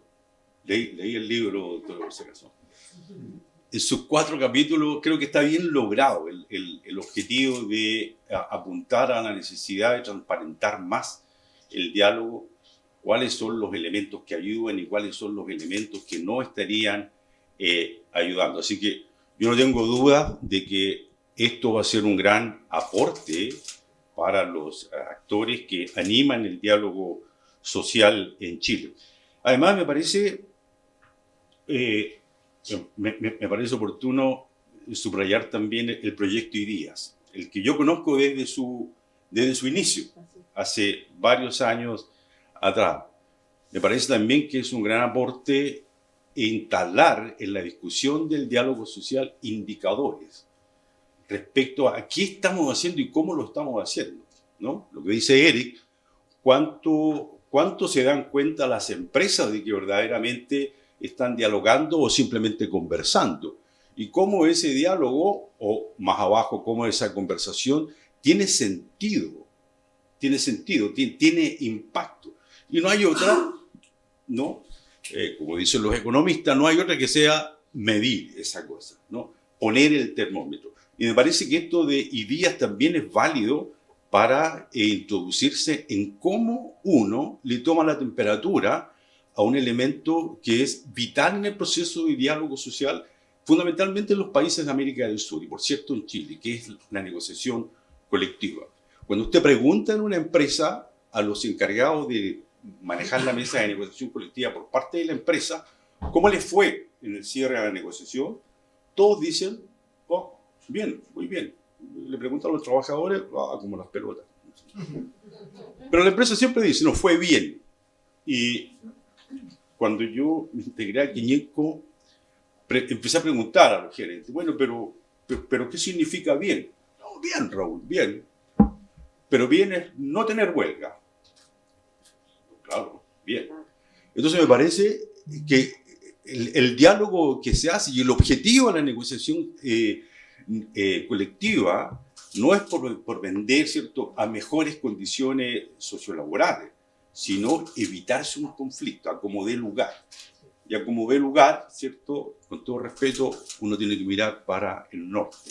leí el libro, doctor, por si acaso, en sus 4 capítulos creo que está bien logrado el objetivo de apuntar a la necesidad de transparentar más el diálogo, cuáles son los elementos que ayudan y cuáles son los elementos que no estarían ayudando. Así que yo no tengo duda de que esto va a ser un gran aporte para los actores que animan el diálogo social en Chile. Además, me parece oportuno subrayar también el proyecto IDEAS, el que yo conozco desde su inicio, hace varios años atrás. Me parece también que es un gran aporte instalar en la discusión del diálogo social indicadores respecto a qué estamos haciendo y cómo lo estamos haciendo, ¿no? Lo que dice Eric, cuánto se dan cuenta las empresas de que verdaderamente están dialogando o simplemente conversando, y cómo ese diálogo, o más abajo, cómo esa conversación tiene sentido, tiene impacto. Y no hay otra, ¿no? Como dicen los economistas, no hay otra que sea medir esa cosa, ¿no? Poner el termómetro. Y me parece que esto de IDEAS también es válido para introducirse en cómo uno le toma la temperatura a un elemento que es vital en el proceso de diálogo social, fundamentalmente en los países de América del Sur, y por cierto en Chile, que es la negociación colectiva. Cuando usted pregunta en una empresa a los encargados de manejar la mesa de negociación colectiva por parte de la empresa, ¿cómo les fue en el cierre de la negociación? Todos dicen, oh, bien, muy bien. Le preguntan a los trabajadores, como las pelotas. Pero la empresa siempre dice, no, fue bien. Y cuando yo me integré a Quiñenco, empecé a preguntar a los gerentes, bueno, pero ¿qué significa bien? No, bien, Raúl, bien. Pero bien es no tener huelga. Claro, bien. Entonces me parece que el diálogo que se hace y el objetivo de la negociación colectiva no es por vender, ¿cierto?, a mejores condiciones sociolaborales, sino evitarse un conflicto, a como dé lugar. Y a como dé lugar, ¿cierto?, con todo respeto, uno tiene que mirar para el norte.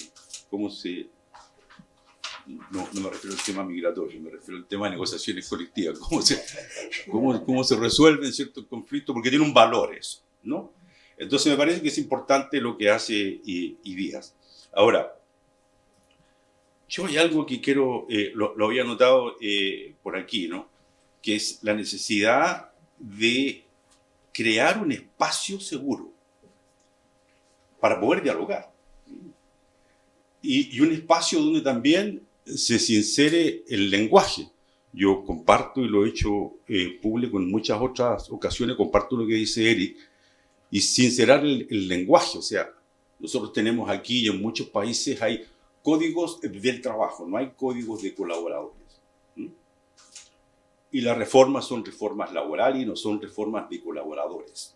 No me refiero al tema migratorio, me refiero al tema de negociaciones colectivas. Cómo se resuelven ciertos conflictos, porque tiene un valor eso, ¿no? Entonces me parece que es importante lo que hace IDEAS. Ahora, yo hay algo que quiero, lo había notado por aquí, ¿no? Que es la necesidad de crear un espacio seguro para poder dialogar. Y un espacio donde también se sincere el lenguaje. Yo comparto, y lo he hecho público en muchas otras ocasiones, comparto lo que dice Eric, y sincerar el lenguaje. O sea, nosotros tenemos aquí y en muchos países hay códigos del trabajo, no hay códigos de colaboradores. Y las reformas son reformas laborales y no son reformas de colaboradores.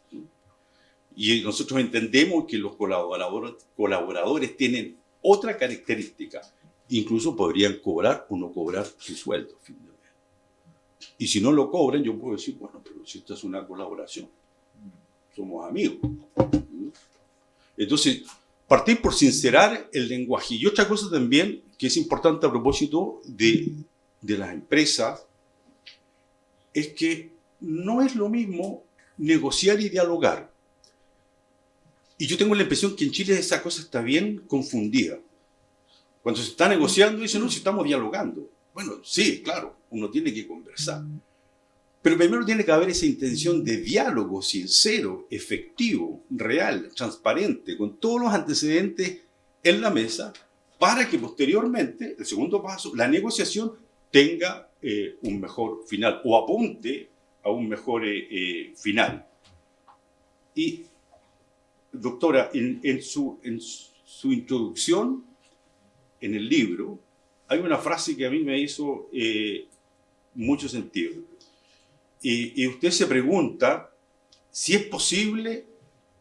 Y nosotros entendemos que los colaboradores tienen otra característica, incluso podrían cobrar o no cobrar su sueldo a fin de mes. Y si no lo cobran, yo puedo decir, bueno, pero si esta es una colaboración, somos amigos. Entonces, partir por sincerar el lenguaje. Y otra cosa también que es importante a propósito de las empresas, es que no es lo mismo negociar y dialogar. Y yo tengo la impresión que en Chile esa cosa está bien confundida. Cuando se está negociando, dicen, no, si estamos dialogando. Bueno, sí, claro, uno tiene que conversar. Pero primero tiene que haber esa intención de diálogo sincero, efectivo, real, transparente, con todos los antecedentes en la mesa, para que posteriormente, el segundo paso, la negociación tenga un mejor final o apunte a un mejor final. Y, doctora, en su introducción, en el libro, hay una frase que a mí me hizo mucho sentido. Y usted se pregunta si es posible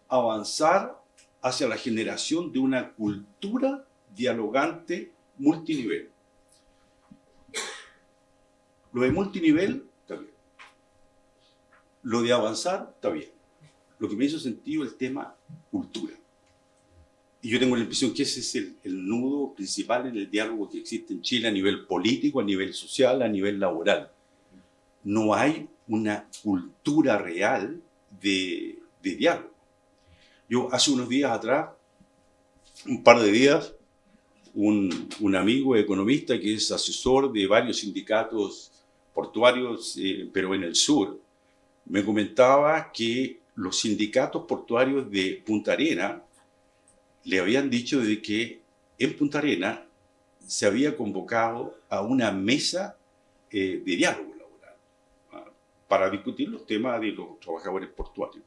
avanzar hacia la generación de una cultura dialogante multinivel. Lo de multinivel está bien. Lo de avanzar está bien. Lo que me hizo sentido es el tema cultura. Y yo tengo la impresión que ese es el nudo principal en el diálogo que existe en Chile a nivel político, a nivel social, a nivel laboral. No hay una cultura real de diálogo. Yo hace unos días atrás, un par de días, un amigo economista que es asesor de varios sindicatos portuarios, pero en el sur, me comentaba que los sindicatos portuarios de Punta Arenas le habían dicho de que en Punta Arenas se había convocado a una mesa de diálogo laboral para discutir los temas de los trabajadores portuarios.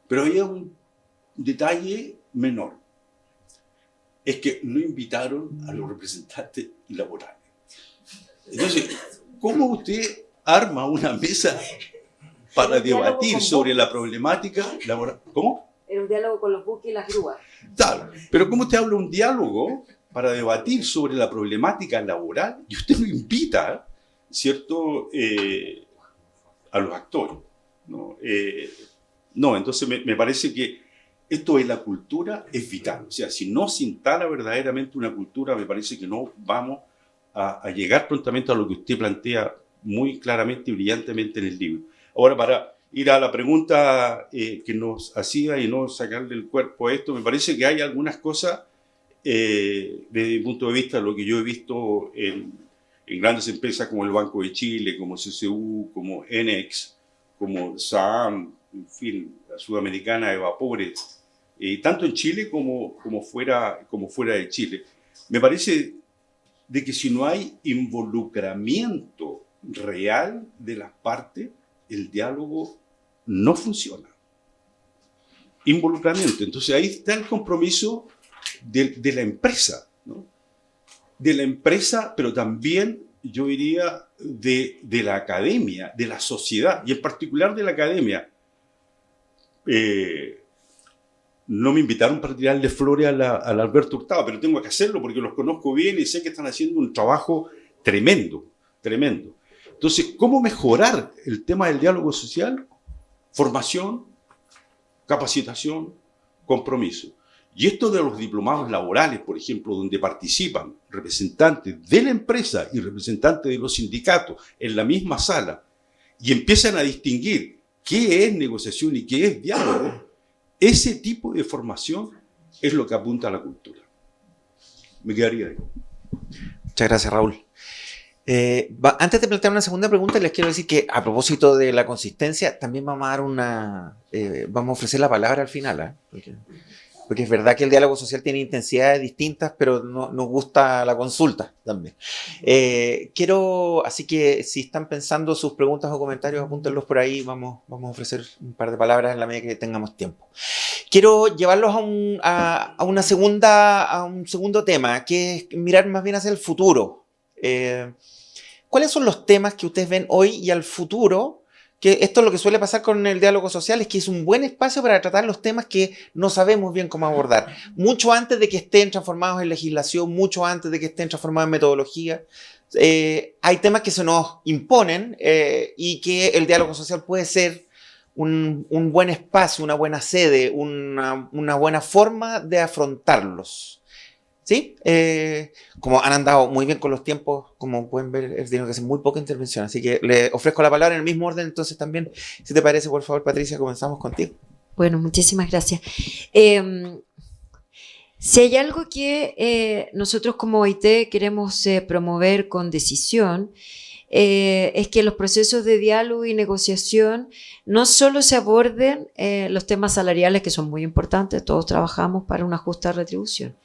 Pero había un detalle menor, es que no invitaron a los representantes laborales. Entonces, ¿cómo usted arma una mesa para debatir sobre la problemática laboral? ¿Cómo? Era un diálogo con los buques y las grúas. Claro, pero ¿cómo usted habla un diálogo para debatir sobre la problemática laboral y usted no invita, ¿cierto?, a los actores, ¿no? No, entonces me parece que esto de la cultura es vital. O sea, si no se instala verdaderamente una cultura, me parece que no vamos a llegar prontamente a lo que usted plantea muy claramente y brillantemente en el libro. Ahora, para ir a la pregunta que nos hacía y no sacarle el cuerpo a esto, me parece que hay algunas cosas, desde mi punto de vista, lo que yo he visto en grandes empresas como el Banco de Chile, como CCU, como Enex, como SAAM, en fin, la Sudamericana de Vapores, tanto en Chile como fuera de Chile. Me parece de que si no hay involucramiento real de las partes, el diálogo no funciona. Involucramiento. Entonces ahí está el compromiso de la empresa, ¿no? De la empresa, pero también, yo diría, de la academia, de la sociedad, y en particular de la academia. No me invitaron para tirarle flores al Alberto Hurtado, pero tengo que hacerlo porque los conozco bien y sé que están haciendo un trabajo tremendo, tremendo. Entonces, ¿cómo mejorar el tema del diálogo social? Formación, capacitación, compromiso. Y esto de los diplomados laborales, por ejemplo, donde participan representantes de la empresa y representantes de los sindicatos en la misma sala y empiezan a distinguir qué es negociación y qué es diálogo, ese tipo de formación es lo que apunta a la cultura. Me quedaría ahí. Muchas gracias, Raúl. Antes de plantear una segunda pregunta, les quiero decir que a propósito de la consistencia, también vamos a dar vamos a ofrecer la palabra al final, porque es verdad que el diálogo social tiene intensidades distintas, pero nos gusta la consulta también. Así que si están pensando sus preguntas o comentarios, apúntenlos por ahí, vamos a ofrecer un par de palabras en la medida que tengamos tiempo. Quiero llevarlos a un segundo tema, que es mirar más bien hacia el futuro. ¿Cuáles son los temas que ustedes ven hoy y al futuro que esto es lo que suele pasar con el diálogo social, es que es un buen espacio para tratar los temas que no sabemos bien cómo abordar. Mucho antes de que estén transformados en legislación, mucho antes de que estén transformados en metodología. Hay temas que se nos imponen y que el diálogo social puede ser un buen espacio, una buena sede, una buena forma de afrontarlos. ¿Sí? Como han andado muy bien con los tiempos, como pueden ver, he tenido que hacer muy poca intervención, así que le ofrezco la palabra en el mismo orden, entonces también, si te parece, por favor, Patricia, comenzamos contigo. Bueno, muchísimas gracias. Si hay algo que nosotros como OIT queremos promover con decisión, es que los procesos de diálogo y negociación no solo se aborden los temas salariales, que son muy importantes, todos trabajamos para una justa retribución,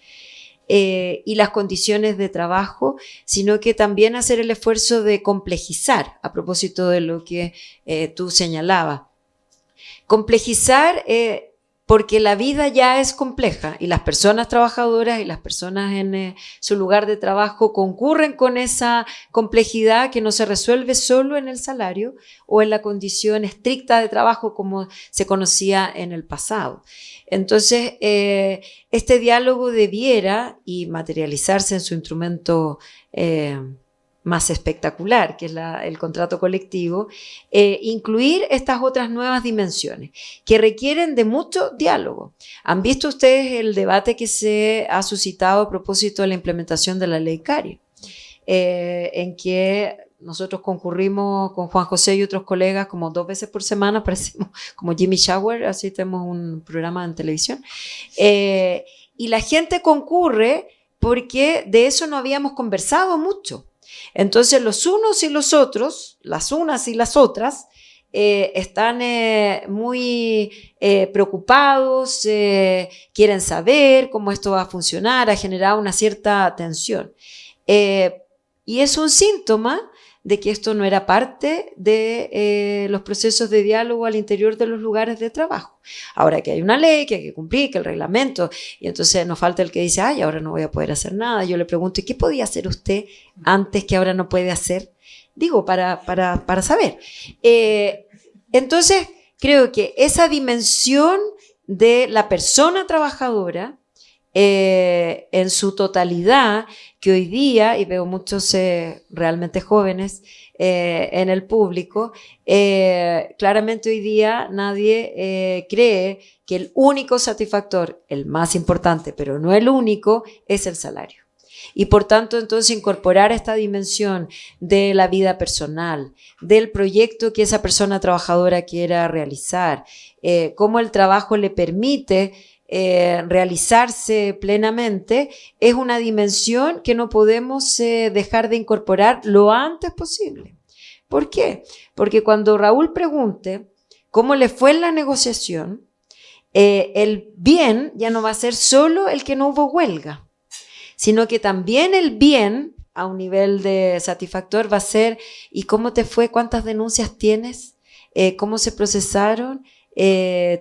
y las condiciones de trabajo, sino que también hacer el esfuerzo de complejizar, a propósito de lo que tú señalabas. Complejizar porque la vida ya es compleja y las personas trabajadoras y las personas en su lugar de trabajo concurren con esa complejidad que no se resuelve solo en el salario o en la condición estricta de trabajo como se conocía en el pasado. Entonces, este diálogo debiera y materializarse en su instrumento más espectacular, que es el contrato colectivo, incluir estas otras nuevas dimensiones que requieren de mucho diálogo. ¿Han visto ustedes el debate que se ha suscitado a propósito de la implementación de la ley CARI? En que nosotros concurrimos con Juan José y otros colegas como 2 veces por semana, parecemos como Jimmy Shower, así tenemos un programa en televisión, y la gente concurre porque de eso no habíamos conversado mucho. Entonces los unos y los otros, las unas y las otras, están muy preocupados, quieren saber cómo esto va a funcionar, ha generado una cierta tensión. Y es un síntoma de que esto no era parte de los procesos de diálogo al interior de los lugares de trabajo. Ahora que hay una ley que hay que cumplir, que el reglamento, y entonces nos falta el que dice, ay, ahora no voy a poder hacer nada. Yo le pregunto, ¿y qué podía hacer usted antes que ahora no puede hacer? Digo, para saber. Entonces, creo que esa dimensión de la persona trabajadora en su totalidad, que hoy día, y veo muchos realmente jóvenes en el público, claramente hoy día nadie cree que el único satisfactor, el más importante, pero no el único, es el salario. Y por tanto, entonces, incorporar esta dimensión de la vida personal, del proyecto que esa persona trabajadora quiera realizar, cómo el trabajo le permite realizarse plenamente, es una dimensión que no podemos dejar de incorporar lo antes posible. ¿Por qué? Porque cuando Raúl pregunte cómo le fue en la negociación, el bien ya no va a ser solo el que no hubo huelga, sino que también el bien a un nivel de satisfactor va a ser ¿y cómo te fue? ¿Cuántas denuncias tienes? ¿Cómo se procesaron?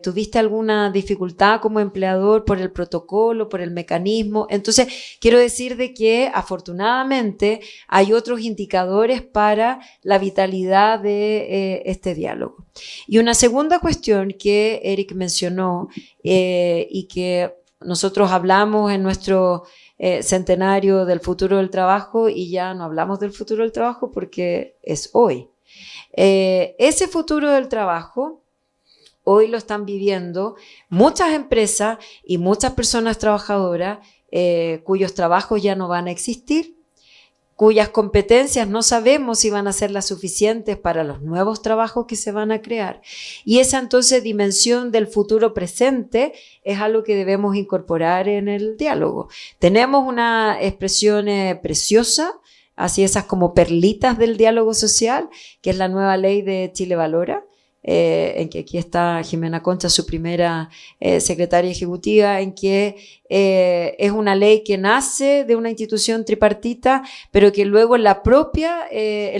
¿Tuviste alguna dificultad como empleador por el protocolo, por el mecanismo? Entonces, quiero decir de que afortunadamente hay otros indicadores para la vitalidad de este diálogo. Y una segunda cuestión que Eric mencionó y que nosotros hablamos en nuestro centenario del futuro del trabajo y ya no hablamos del futuro del trabajo porque es hoy. Ese futuro del trabajo hoy lo están viviendo muchas empresas y muchas personas trabajadoras cuyos trabajos ya no van a existir, cuyas competencias no sabemos si van a ser las suficientes para los nuevos trabajos que se van a crear. Y esa entonces dimensión del futuro presente es algo que debemos incorporar en el diálogo. Tenemos una expresión preciosa, así esas como perlitas del diálogo social, que es la nueva ley de Chile Valora, en que aquí está Jimena Concha, su primera secretaria ejecutiva, en que es una ley que nace de una institución tripartita, pero que luego el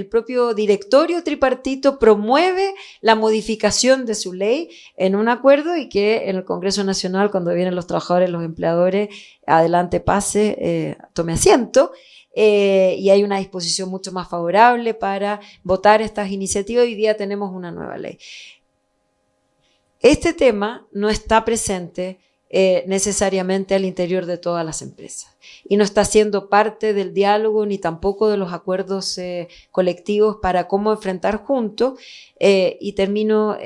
propio directorio tripartito promueve la modificación de su ley en un acuerdo y que en el Congreso Nacional, cuando vienen los trabajadores, los empleadores, adelante pase, tome asiento. y hay una disposición mucho más favorable para votar estas iniciativas. Hoy día tenemos una nueva ley. Este tema no está presente necesariamente al interior de todas las empresas y no está siendo parte del diálogo ni tampoco de los acuerdos colectivos para cómo enfrentar juntos. Y termino,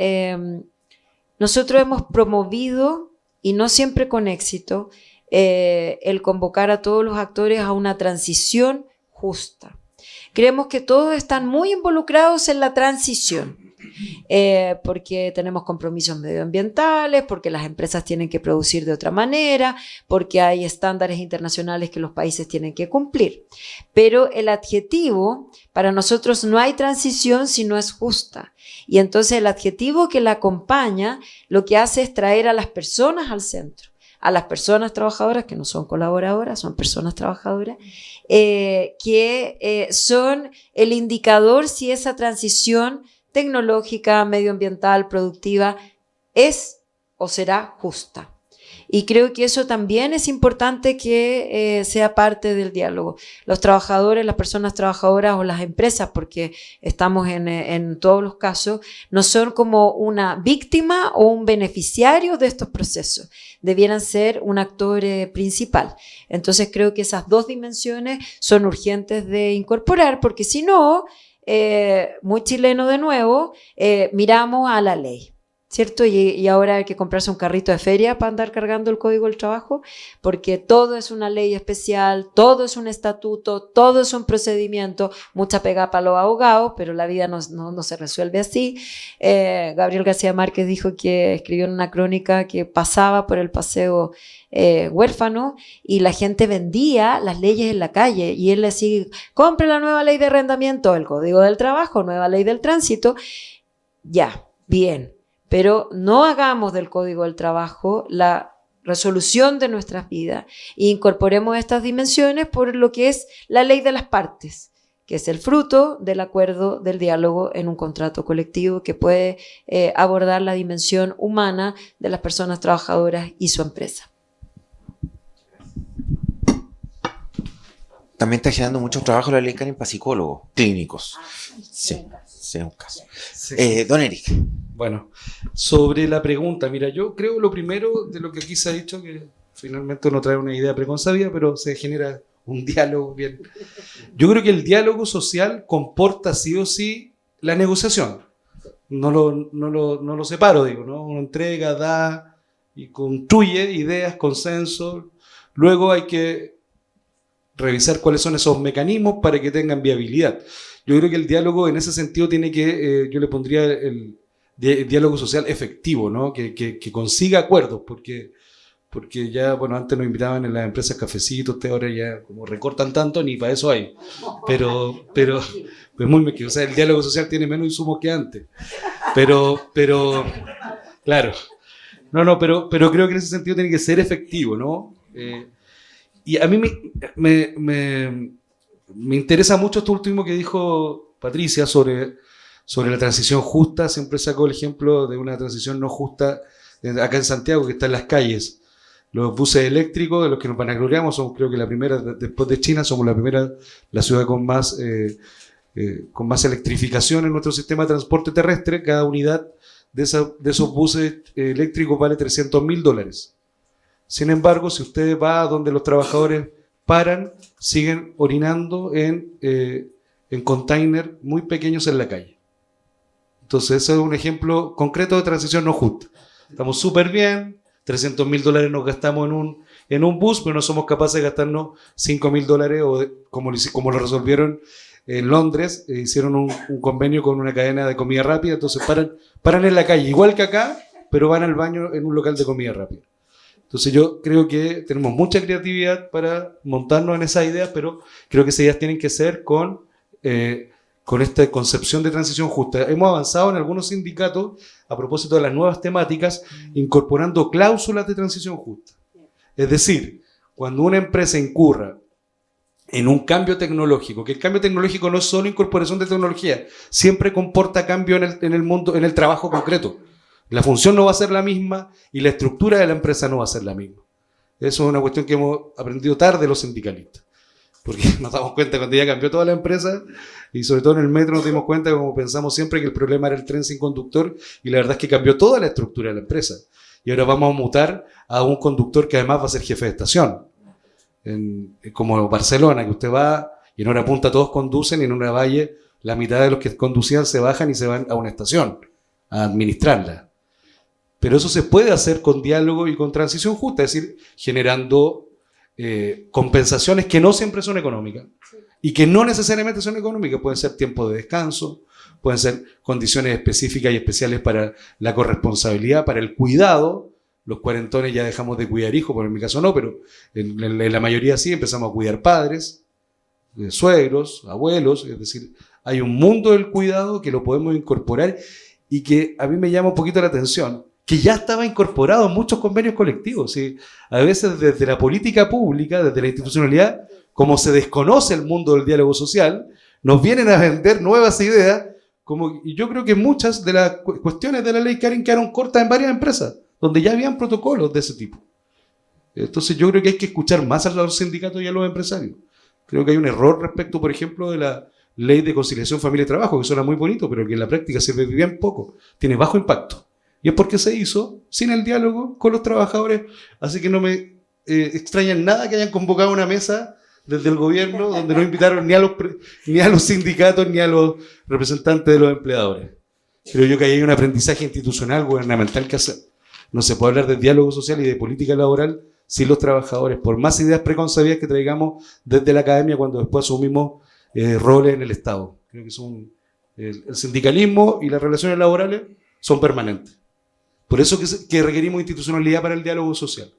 nosotros hemos promovido, y no siempre con éxito, el convocar a todos los actores a una transición justa. Creemos que todos están muy involucrados en la transición. Porque tenemos compromisos medioambientales, porque las empresas tienen que producir de otra manera, porque hay estándares internacionales que los países tienen que cumplir. Pero el adjetivo, para nosotros no hay transición si no es justa. Y entonces el adjetivo que la acompaña lo que hace es traer a las personas al centro, a las personas trabajadoras, que no son colaboradoras, son personas trabajadoras, que son el indicador si esa transición tecnológica, medioambiental, productiva, es o será justa. Y creo que eso también es importante que sea parte del diálogo. Los trabajadores, las personas trabajadoras o las empresas, porque estamos en todos los casos, no son como una víctima o un beneficiario de estos procesos. Debieran ser un actor principal. Entonces creo que esas dos dimensiones son urgentes de incorporar, porque si no, muy chileno de nuevo, miramos a la ley, ¿cierto? Y ahora hay que comprarse un carrito de feria para andar cargando el Código del Trabajo, porque todo es una ley especial, todo es un estatuto, todo es un procedimiento, mucha pega para los abogados, pero la vida no se resuelve así. Gabriel García Márquez dijo que escribió en una crónica que pasaba por el paseo huérfano y la gente vendía las leyes en la calle y él le decía, compre la nueva ley de arrendamiento, el Código del Trabajo, nueva ley del tránsito. Ya, bien, pero no hagamos del Código del Trabajo la resolución de nuestras vidas e incorporemos estas dimensiones por lo que es la ley de las partes, que es el fruto del acuerdo, del diálogo en un contrato colectivo que puede abordar la dimensión humana de las personas trabajadoras y su empresa. También está generando mucho trabajo la ley Karen para psicólogos clínicos. Sí, es un caso. Sí. Don Eric. Bueno, sobre la pregunta, mira, yo creo lo primero de lo que aquí se ha dicho, que finalmente uno trae una idea preconcebida, pero se genera un diálogo bien. Yo creo que el diálogo social comporta sí o sí la negociación. No lo separo, digo, ¿no? Uno entrega, da y construye ideas, consensos. Luego hay que revisar cuáles son esos mecanismos para que tengan viabilidad. Yo creo que el diálogo en ese sentido tiene que, yo le pondría el diálogo social efectivo, ¿no? Que consiga acuerdos, porque ya, bueno, antes nos invitaban en las empresas cafecitos, ahora ya como recortan tanto, ni para eso hay. Pero pues muy o sea, el diálogo social tiene menos insumos que antes. Pero claro. Pero creo que en ese sentido tiene que ser efectivo, ¿no? Y a mí me interesa mucho esto último que dijo Patricia sobre la transición justa. Siempre saco el ejemplo de una transición no justa acá en Santiago, que está en las calles. Los buses eléctricos, de los que nos vanagloriamos, somos creo que la primera, después de China, somos la ciudad con más electrificación en nuestro sistema de transporte terrestre. Cada unidad de esos buses eléctricos vale $300.000. Sin embargo, si usted va a donde los trabajadores paran, siguen orinando en containers muy pequeños en la calle. Entonces, ese es un ejemplo concreto de transición no justa. Estamos súper bien, $300.000 nos gastamos en un bus, pero no somos capaces de gastarnos $5.000, o como lo resolvieron en Londres. Hicieron un convenio con una cadena de comida rápida, entonces paran en la calle, igual que acá, pero van al baño en un local de comida rápida. Entonces yo creo que tenemos mucha creatividad para montarnos en esas ideas, pero creo que esas ideas tienen que ser con esta concepción de transición justa. Hemos avanzado en algunos sindicatos a propósito de las nuevas temáticas, incorporando cláusulas de transición justa. Es decir, cuando una empresa incurra en un cambio tecnológico, que el cambio tecnológico no es solo incorporación de tecnología, siempre comporta cambio en el mundo, en el trabajo concreto. La función no va a ser la misma y la estructura de la empresa no va a ser la misma. Eso es una cuestión que hemos aprendido tarde los sindicalistas. porque nos damos cuenta cuando ya cambió toda la empresa, y sobre todo en el metro nos dimos cuenta, como pensamos siempre, que el problema era el tren sin conductor, y la verdad es que cambió toda la estructura de la empresa. Y ahora vamos a mutar a un conductor que además va a ser jefe de estación. Como Barcelona, que usted va y en hora punta todos conducen, y en una valle la mitad de los que conducían se bajan y se van a una estación a administrarla. Pero eso se puede hacer con diálogo y con transición justa, es decir, generando compensaciones que no siempre son económicas y que no necesariamente son económicas. Pueden ser tiempo de descanso, pueden ser condiciones específicas y especiales para la corresponsabilidad, para el cuidado. Los cuarentones ya dejamos de cuidar hijos, pero en mi caso no, pero en la mayoría sí, empezamos a cuidar padres, suegros, abuelos, es decir, hay un mundo del cuidado que lo podemos incorporar y que a mí me llama un poquito la atención, que ya estaba incorporado en muchos convenios colectivos. ¿Sí? A veces desde la política pública, desde la institucionalidad, como se desconoce el mundo del diálogo social, nos vienen a vender nuevas ideas, y yo creo que muchas de las cuestiones de la ley Karen quedaron cortas en varias empresas, donde ya habían protocolos de ese tipo. Entonces yo creo que hay que escuchar más a los sindicatos y a los empresarios. Creo que hay un error respecto, por ejemplo, de la ley de conciliación familia y trabajo, que suena muy bonito, pero que en la práctica sirve bien poco, tiene bajo impacto. Y es porque se hizo sin el diálogo con los trabajadores. Así que no me extraña en nada que hayan convocado una mesa desde el gobierno donde no invitaron ni a los sindicatos ni a los representantes de los empleadores. Creo yo que ahí hay un aprendizaje institucional, gubernamental que hacer. No se puede hablar de diálogo social y de política laboral sin los trabajadores, por más ideas preconcebidas que traigamos desde la academia cuando después asumimos roles en el Estado. Creo que el sindicalismo y las relaciones laborales son permanentes. Por eso que requerimos institucionalidad para el diálogo social.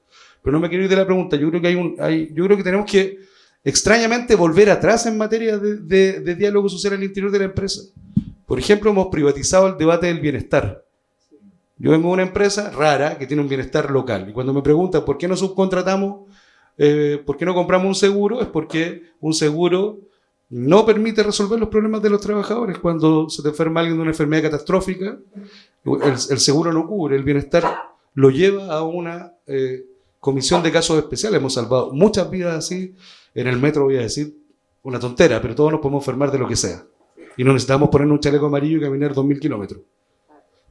Pero no me quiero ir de la pregunta. Yo creo que tenemos que extrañamente volver atrás en materia de diálogo social al interior de la empresa. Por ejemplo, hemos privatizado el debate del bienestar. Yo vengo de una empresa rara que tiene un bienestar local. Y cuando me preguntan por qué no subcontratamos, por qué no compramos un seguro, es porque un seguro no permite resolver los problemas de los trabajadores. Cuando se te enferma alguien de una enfermedad catastrófica, el seguro no cubre. El bienestar lo lleva a una comisión de casos especiales. Hemos salvado muchas vidas así. En el metro voy a decir una tontera, pero todos nos podemos enfermar de lo que sea. Y no necesitamos poner un chaleco amarillo y caminar 2000 kilómetros.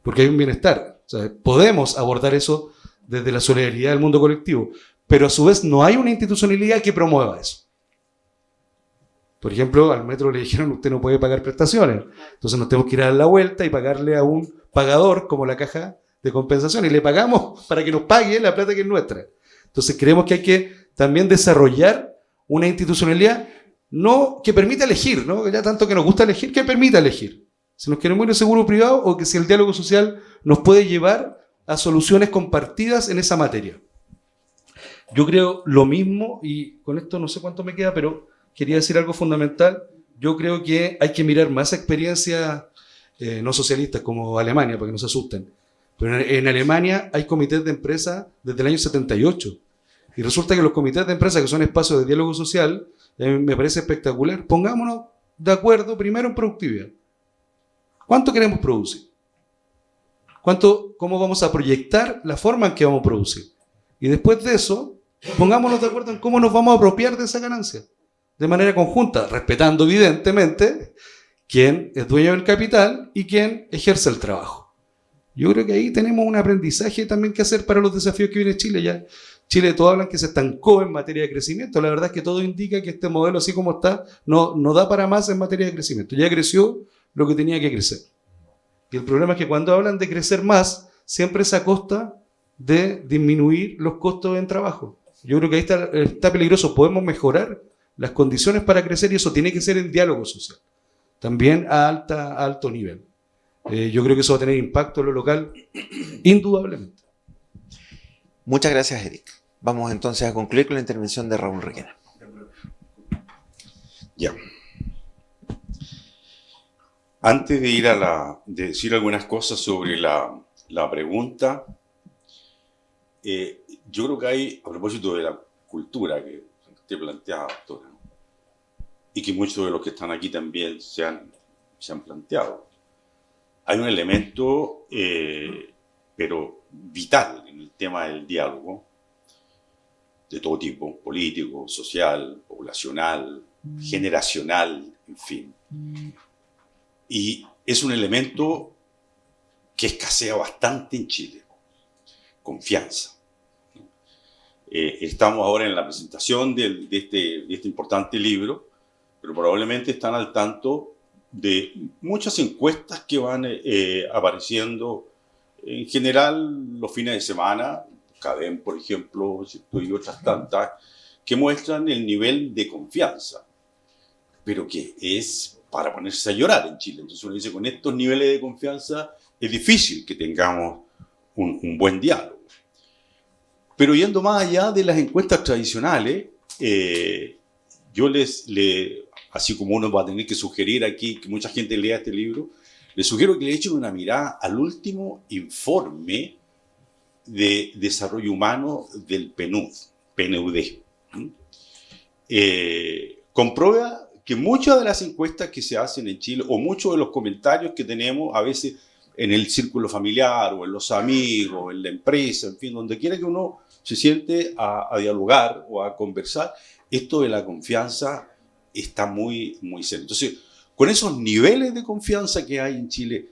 Porque hay un bienestar. O sea, podemos abordar eso desde la solidaridad del mundo colectivo, pero a su vez no hay una institucionalidad que promueva eso. Por ejemplo, al metro le dijeron, usted no puede pagar prestaciones. Entonces nos tenemos que ir a dar la vuelta y pagarle a un pagador como la caja de compensación. Y le pagamos para que nos pague la plata que es nuestra. Entonces creemos que hay que también desarrollar una institucionalidad no que permita elegir, ¿no? Ya tanto que nos gusta elegir, que permita elegir. Si nos queremos ir al seguro privado o que si el diálogo social nos puede llevar a soluciones compartidas en esa materia. Yo creo lo mismo, y con esto no sé cuánto me queda, pero quería decir algo fundamental. Yo creo que hay que mirar más experiencias no socialistas como Alemania, para que no se asusten. Pero en Alemania hay comités de empresa desde el año 78. Y resulta que los comités de empresa, que son espacios de diálogo social, me parece espectacular. Pongámonos de acuerdo primero en productividad. ¿Cuánto queremos producir? ¿Cómo vamos a proyectar la forma en que vamos a producir? Y después de eso, pongámonos de acuerdo en cómo nos vamos a apropiar de esa ganancia. De manera conjunta, respetando evidentemente quién es dueño del capital y quién ejerce el trabajo. Yo creo que ahí tenemos un aprendizaje también que hacer para los desafíos que viene Chile. Ya Chile, todos hablan que se estancó en materia de crecimiento. La verdad es que todo indica que este modelo, así como está, no da para más en materia de crecimiento. Ya creció lo que tenía que crecer. Y el problema es que cuando hablan de crecer más, siempre es a costa de disminuir los costos en trabajo. Yo creo que ahí está peligroso. Podemos mejorar las condiciones para crecer y eso tiene que ser en diálogo social. También a alto nivel. Yo creo que eso va a tener impacto en lo local, indudablemente. Muchas gracias, Eric. Vamos entonces a concluir con la intervención de Raúl Requena. Ya. Antes de ir de decir algunas cosas sobre la pregunta, yo creo que hay, a propósito de la cultura que usted planteaba, doctora, y que muchos de los que están aquí también se han planteado, hay un elemento, pero vital en el tema del diálogo, de todo tipo, político, social, poblacional, generacional, en fin. Y es un elemento que escasea bastante en Chile, confianza. Estamos ahora en la presentación de este importante libro, pero probablemente están al tanto de muchas encuestas que van apareciendo en general los fines de semana, CADEM, por ejemplo, y otras tantas, que muestran el nivel de confianza, pero que es para ponerse a llorar en Chile. Entonces uno dice, con estos niveles de confianza es difícil que tengamos un buen diálogo. Pero yendo más allá de las encuestas tradicionales, yo así como uno va a tener que sugerir aquí que mucha gente lea este libro, les sugiero que le echen una mirada al último informe de desarrollo humano del PNUD. Comprueba que muchas de las encuestas que se hacen en Chile, o muchos de los comentarios que tenemos a veces en el círculo familiar, o en los amigos, en la empresa, en fin, donde quiera que uno se siente a dialogar o a conversar, esto de la confianza está muy, muy serio. Entonces, con esos niveles de confianza que hay en Chile,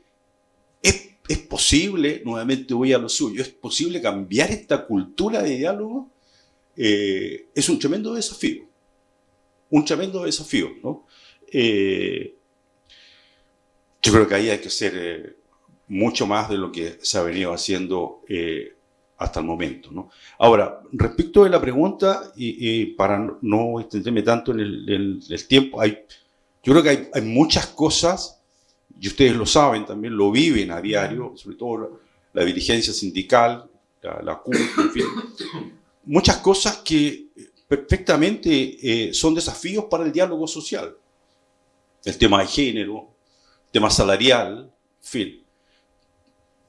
es posible, nuevamente voy a lo suyo, es posible cambiar esta cultura de diálogo. Es un tremendo desafío, ¿no? Yo creo que ahí hay que hacer mucho más de lo que se ha venido haciendo hasta el momento, ¿no? Ahora, respecto de la pregunta, y para no extenderme tanto en el tiempo, yo creo que hay muchas cosas, y ustedes lo saben también, lo viven a diario, sobre todo la dirigencia sindical, la CUT, en fin, muchas cosas que perfectamente son desafíos para el diálogo social. El tema de género, el tema salarial, en fin.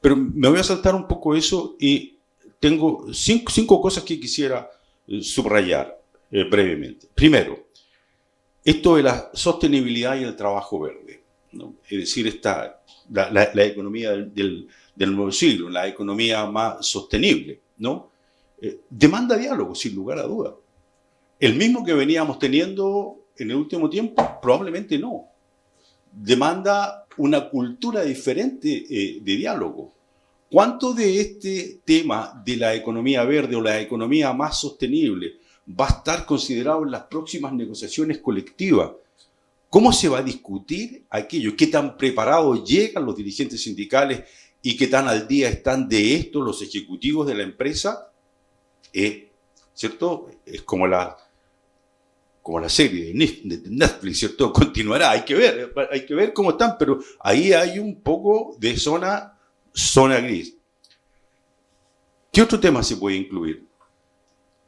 Pero me voy a saltar un poco eso y tengo cinco cosas que quisiera subrayar brevemente. Primero, esto de la sostenibilidad y el trabajo verde, ¿no? Es decir, la economía del nuevo siglo, la economía más sostenible, ¿no? Demanda diálogo, sin lugar a dudas. El mismo que veníamos teniendo en el último tiempo, probablemente no. Demanda una cultura diferente de diálogo. ¿Cuánto de este tema de la economía verde o la economía más sostenible va a estar considerado en las próximas negociaciones colectivas? ¿Cómo se va a discutir aquello? ¿Qué tan preparados llegan los dirigentes sindicales y qué tan al día están de esto los ejecutivos de la empresa? ¿Cierto? Es como la serie de Netflix, ¿cierto? Continuará, hay que ver cómo están, pero ahí hay un poco de zona gris. ¿Qué otro tema se puede incluir?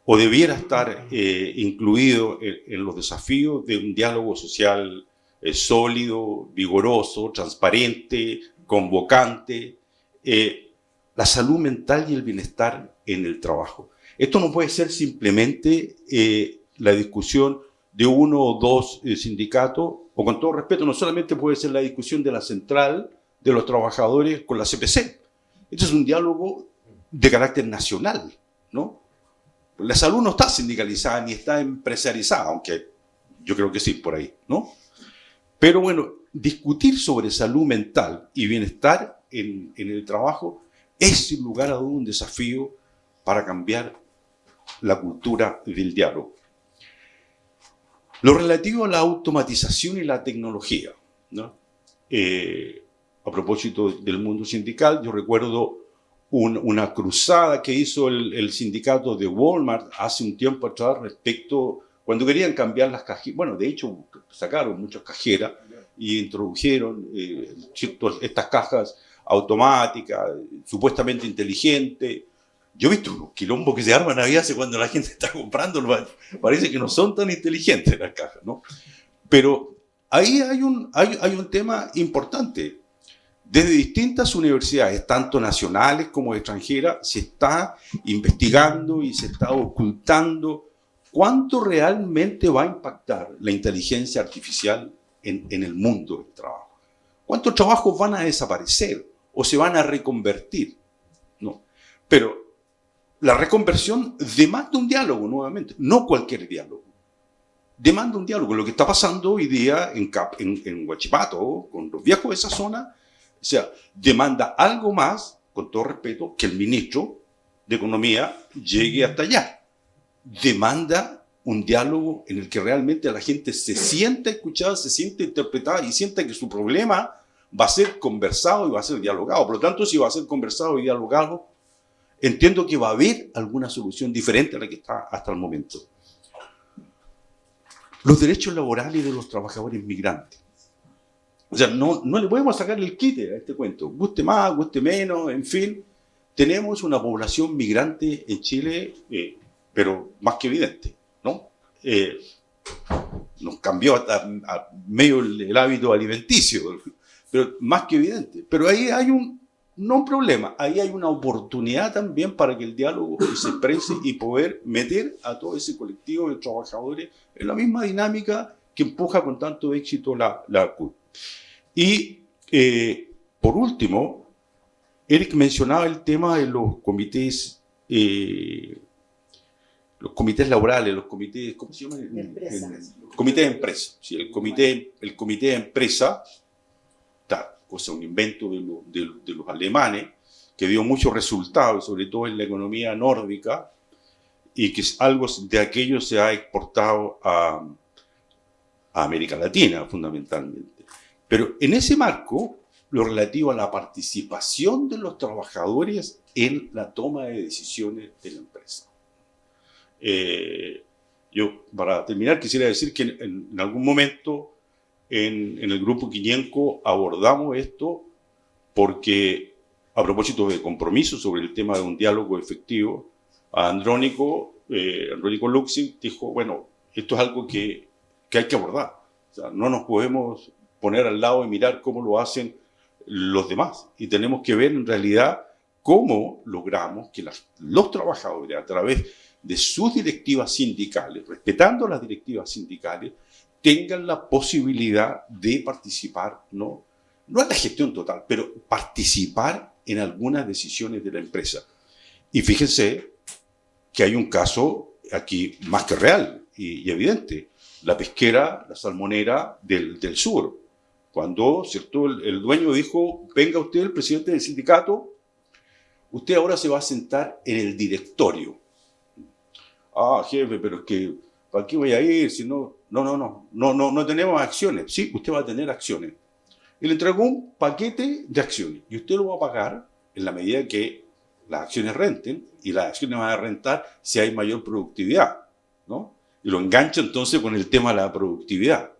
O debiera estar incluido en los desafíos de un diálogo social sólido, vigoroso, transparente, convocante, la salud mental y el bienestar en el trabajo. Esto no puede ser simplemente la discusión de uno o dos sindicatos, o con todo respeto, no solamente puede ser la discusión de la central de los trabajadores con la CPC. Esto es un diálogo de carácter nacional, ¿no? La salud no está sindicalizada ni está empresarializada, aunque yo creo que sí, por ahí, ¿no? Pero bueno, discutir sobre salud mental y bienestar en el trabajo es sin lugar a dudas un desafío para cambiar la cultura del diálogo. Lo relativo a la automatización y la tecnología, ¿no? A propósito del mundo sindical, yo recuerdo una cruzada que hizo el sindicato de Walmart hace un tiempo atrás respecto, cuando querían cambiar las cajeras, bueno, de hecho sacaron muchas cajeras y introdujeron estas cajas automáticas, supuestamente inteligentes. Yo he visto unos quilombos que se arman a hace cuando la gente está comprando, parece que no son tan inteligentes las cajas, ¿no? Pero ahí hay un tema importante. Desde distintas universidades, tanto nacionales como extranjeras, se está investigando y se está ocultando cuánto realmente va a impactar la inteligencia artificial en el mundo del trabajo. ¿Cuántos trabajos van a desaparecer o se van a reconvertir? No. Pero la reconversión demanda un diálogo nuevamente, no cualquier diálogo. Demanda un diálogo. Lo que está pasando hoy día en Huachipato, con los viejos de esa zona, o sea, demanda algo más, con todo respeto, que el ministro de Economía llegue hasta allá. Demanda un diálogo en el que realmente la gente se sienta escuchada, se sienta interpretada y sienta que su problema va a ser conversado y va a ser dialogado. Por lo tanto, si va a ser conversado y dialogado, entiendo que va a haber alguna solución diferente a la que está hasta el momento. Los derechos laborales de los trabajadores migrantes. O sea, no le podemos sacar el quite a este cuento. Guste más, guste menos, en fin. Tenemos una población migrante en Chile, pero más que evidente, ¿no? Nos cambió a medio el hábito alimenticio, pero más que evidente. Pero ahí hay no un problema, ahí hay una oportunidad también para que el diálogo se exprese y poder meter a todo ese colectivo de trabajadores en la misma dinámica que empuja con tanto éxito la CUT. Y por último, Eric mencionaba el tema de los comités laborales, los comités, ¿cómo se llama? Comité de empresa. Sí, el comité de empresa, cosa, un invento de los alemanes, que dio muchos resultados, sobre todo en la economía nórdica, y que algo de aquello se ha exportado a América Latina, fundamentalmente. Pero en ese marco, lo relativo a la participación de los trabajadores en la toma de decisiones de la empresa. Yo, para terminar, quisiera decir que en algún momento en el Grupo Quiñenco abordamos esto porque, a propósito de compromiso sobre el tema de un diálogo efectivo, a Andrónico Luxig dijo, bueno, esto es algo que hay que abordar. O sea, no nos podemos poner al lado y mirar cómo lo hacen los demás. Y tenemos que ver en realidad cómo logramos que los trabajadores, a través de sus directivas sindicales, respetando las directivas sindicales, tengan la posibilidad de participar, no en la gestión total, pero participar en algunas decisiones de la empresa. Y fíjense que hay un caso aquí más que real y evidente. La pesquera, la salmonera del sur. Cuando, ¿cierto?, el dueño dijo, venga usted, el presidente del sindicato, usted ahora se va a sentar en el directorio. Ah, jefe, pero es que, ¿para qué voy a ir? Si no tenemos acciones. Sí, usted va a tener acciones. Y le entregó un paquete de acciones. Y usted lo va a pagar en la medida que las acciones renten, y las acciones van a rentar si hay mayor productividad, ¿no? Y lo engancha entonces con el tema de la productividad.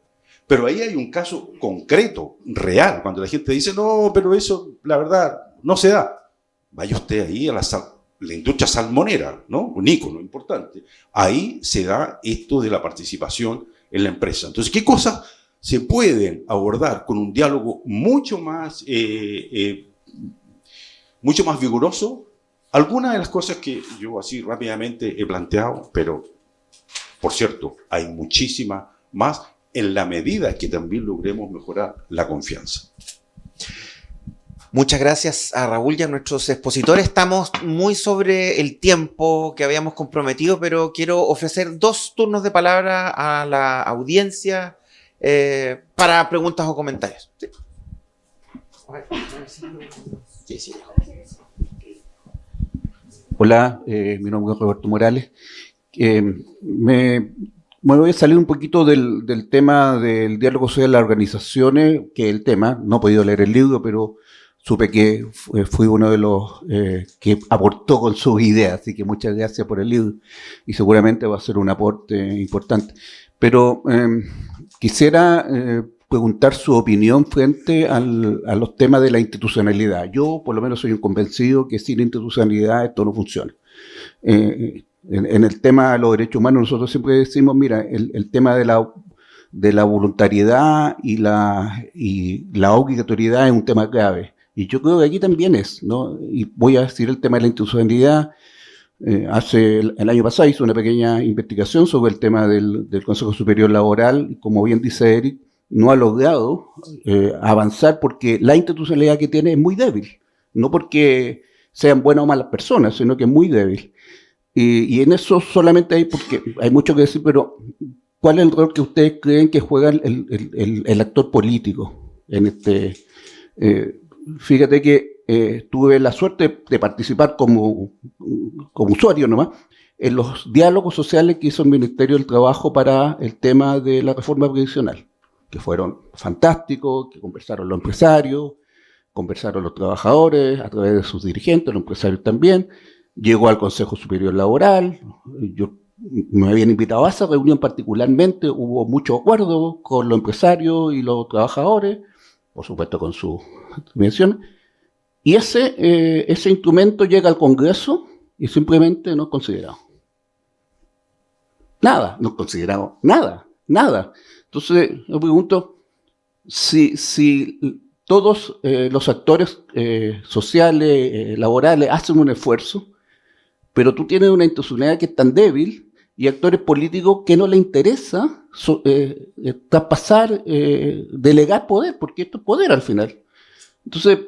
Pero ahí hay un caso concreto, real, cuando la gente dice, no, pero eso, la verdad, no se da. Vaya usted ahí a la industria salmonera, ¿no? Un ícono importante. Ahí se da esto de la participación en la empresa. Entonces, ¿qué cosas se pueden abordar con un diálogo mucho más vigoroso? Algunas de las cosas que yo así rápidamente he planteado, pero, por cierto, hay muchísimas más en la medida que también logremos mejorar la confianza. Muchas gracias a Raúl y a nuestros expositores. Estamos muy sobre el tiempo que habíamos comprometido, pero quiero ofrecer 2 turnos de palabra a la audiencia para preguntas o comentarios. Sí. Hola, mi nombre es Roberto Morales. Me voy a salir un poquito del tema del diálogo social de las organizaciones, que es el tema. No he podido leer el libro, pero supe que fui uno de los que aportó con sus ideas, así que muchas gracias por el libro y seguramente va a ser un aporte importante. Pero quisiera preguntar su opinión frente a los temas de la institucionalidad. Yo, por lo menos, soy un convencido que sin institucionalidad esto no funciona. En el tema de los derechos humanos, nosotros siempre decimos, mira, el tema de la voluntariedad y la obligatoriedad es un tema grave. Y yo creo que aquí también es, ¿no? Y voy a decir el tema de la institucionalidad. El año pasado hice una pequeña investigación sobre el tema del Consejo Superior Laboral, y como bien dice Eric, no ha logrado avanzar porque la institucionalidad que tiene es muy débil, no porque sean buenas o malas personas, sino que es muy débil. Y en eso solamente hay, porque hay mucho que decir, pero ¿cuál es el rol que ustedes creen que juega el actor político en este? Fíjate que tuve la suerte de participar como usuario nomás en los diálogos sociales que hizo el Ministerio del Trabajo para el tema de la reforma previsional, que fueron fantásticos, que conversaron los empresarios, conversaron los trabajadores a través de sus dirigentes, los empresarios también, llegó al Consejo Superior Laboral, me habían invitado a esa reunión particularmente, hubo mucho acuerdo con los empresarios y los trabajadores, por supuesto con sus dimensiones, y ese instrumento llega al Congreso y simplemente no es considerado. Nada, no es considerado nada. Entonces, yo pregunto, si todos los actores sociales, laborales, hacen un esfuerzo, pero tú tienes una institucionalidad que es tan débil y actores políticos que no les interesa traspasar, delegar poder, porque esto es poder al final. Entonces,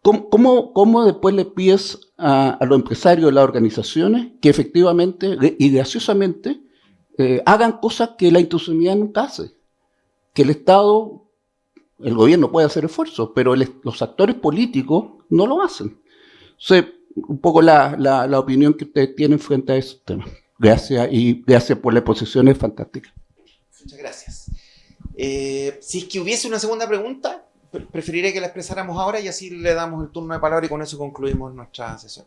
¿cómo después le pides a los empresarios, a las organizaciones, que efectivamente y graciosamente hagan cosas que la institucionalidad nunca hace? Que el Estado, el gobierno puede hacer esfuerzos, pero los actores políticos no lo hacen. Entonces, un poco la opinión que ustedes tienen frente a esos temas. Gracias, y gracias por la exposición, es fantástica. Muchas gracias. Si es que hubiese una segunda pregunta, preferiría que la expresáramos ahora y así le damos el turno de palabra y con eso concluimos nuestra sesión.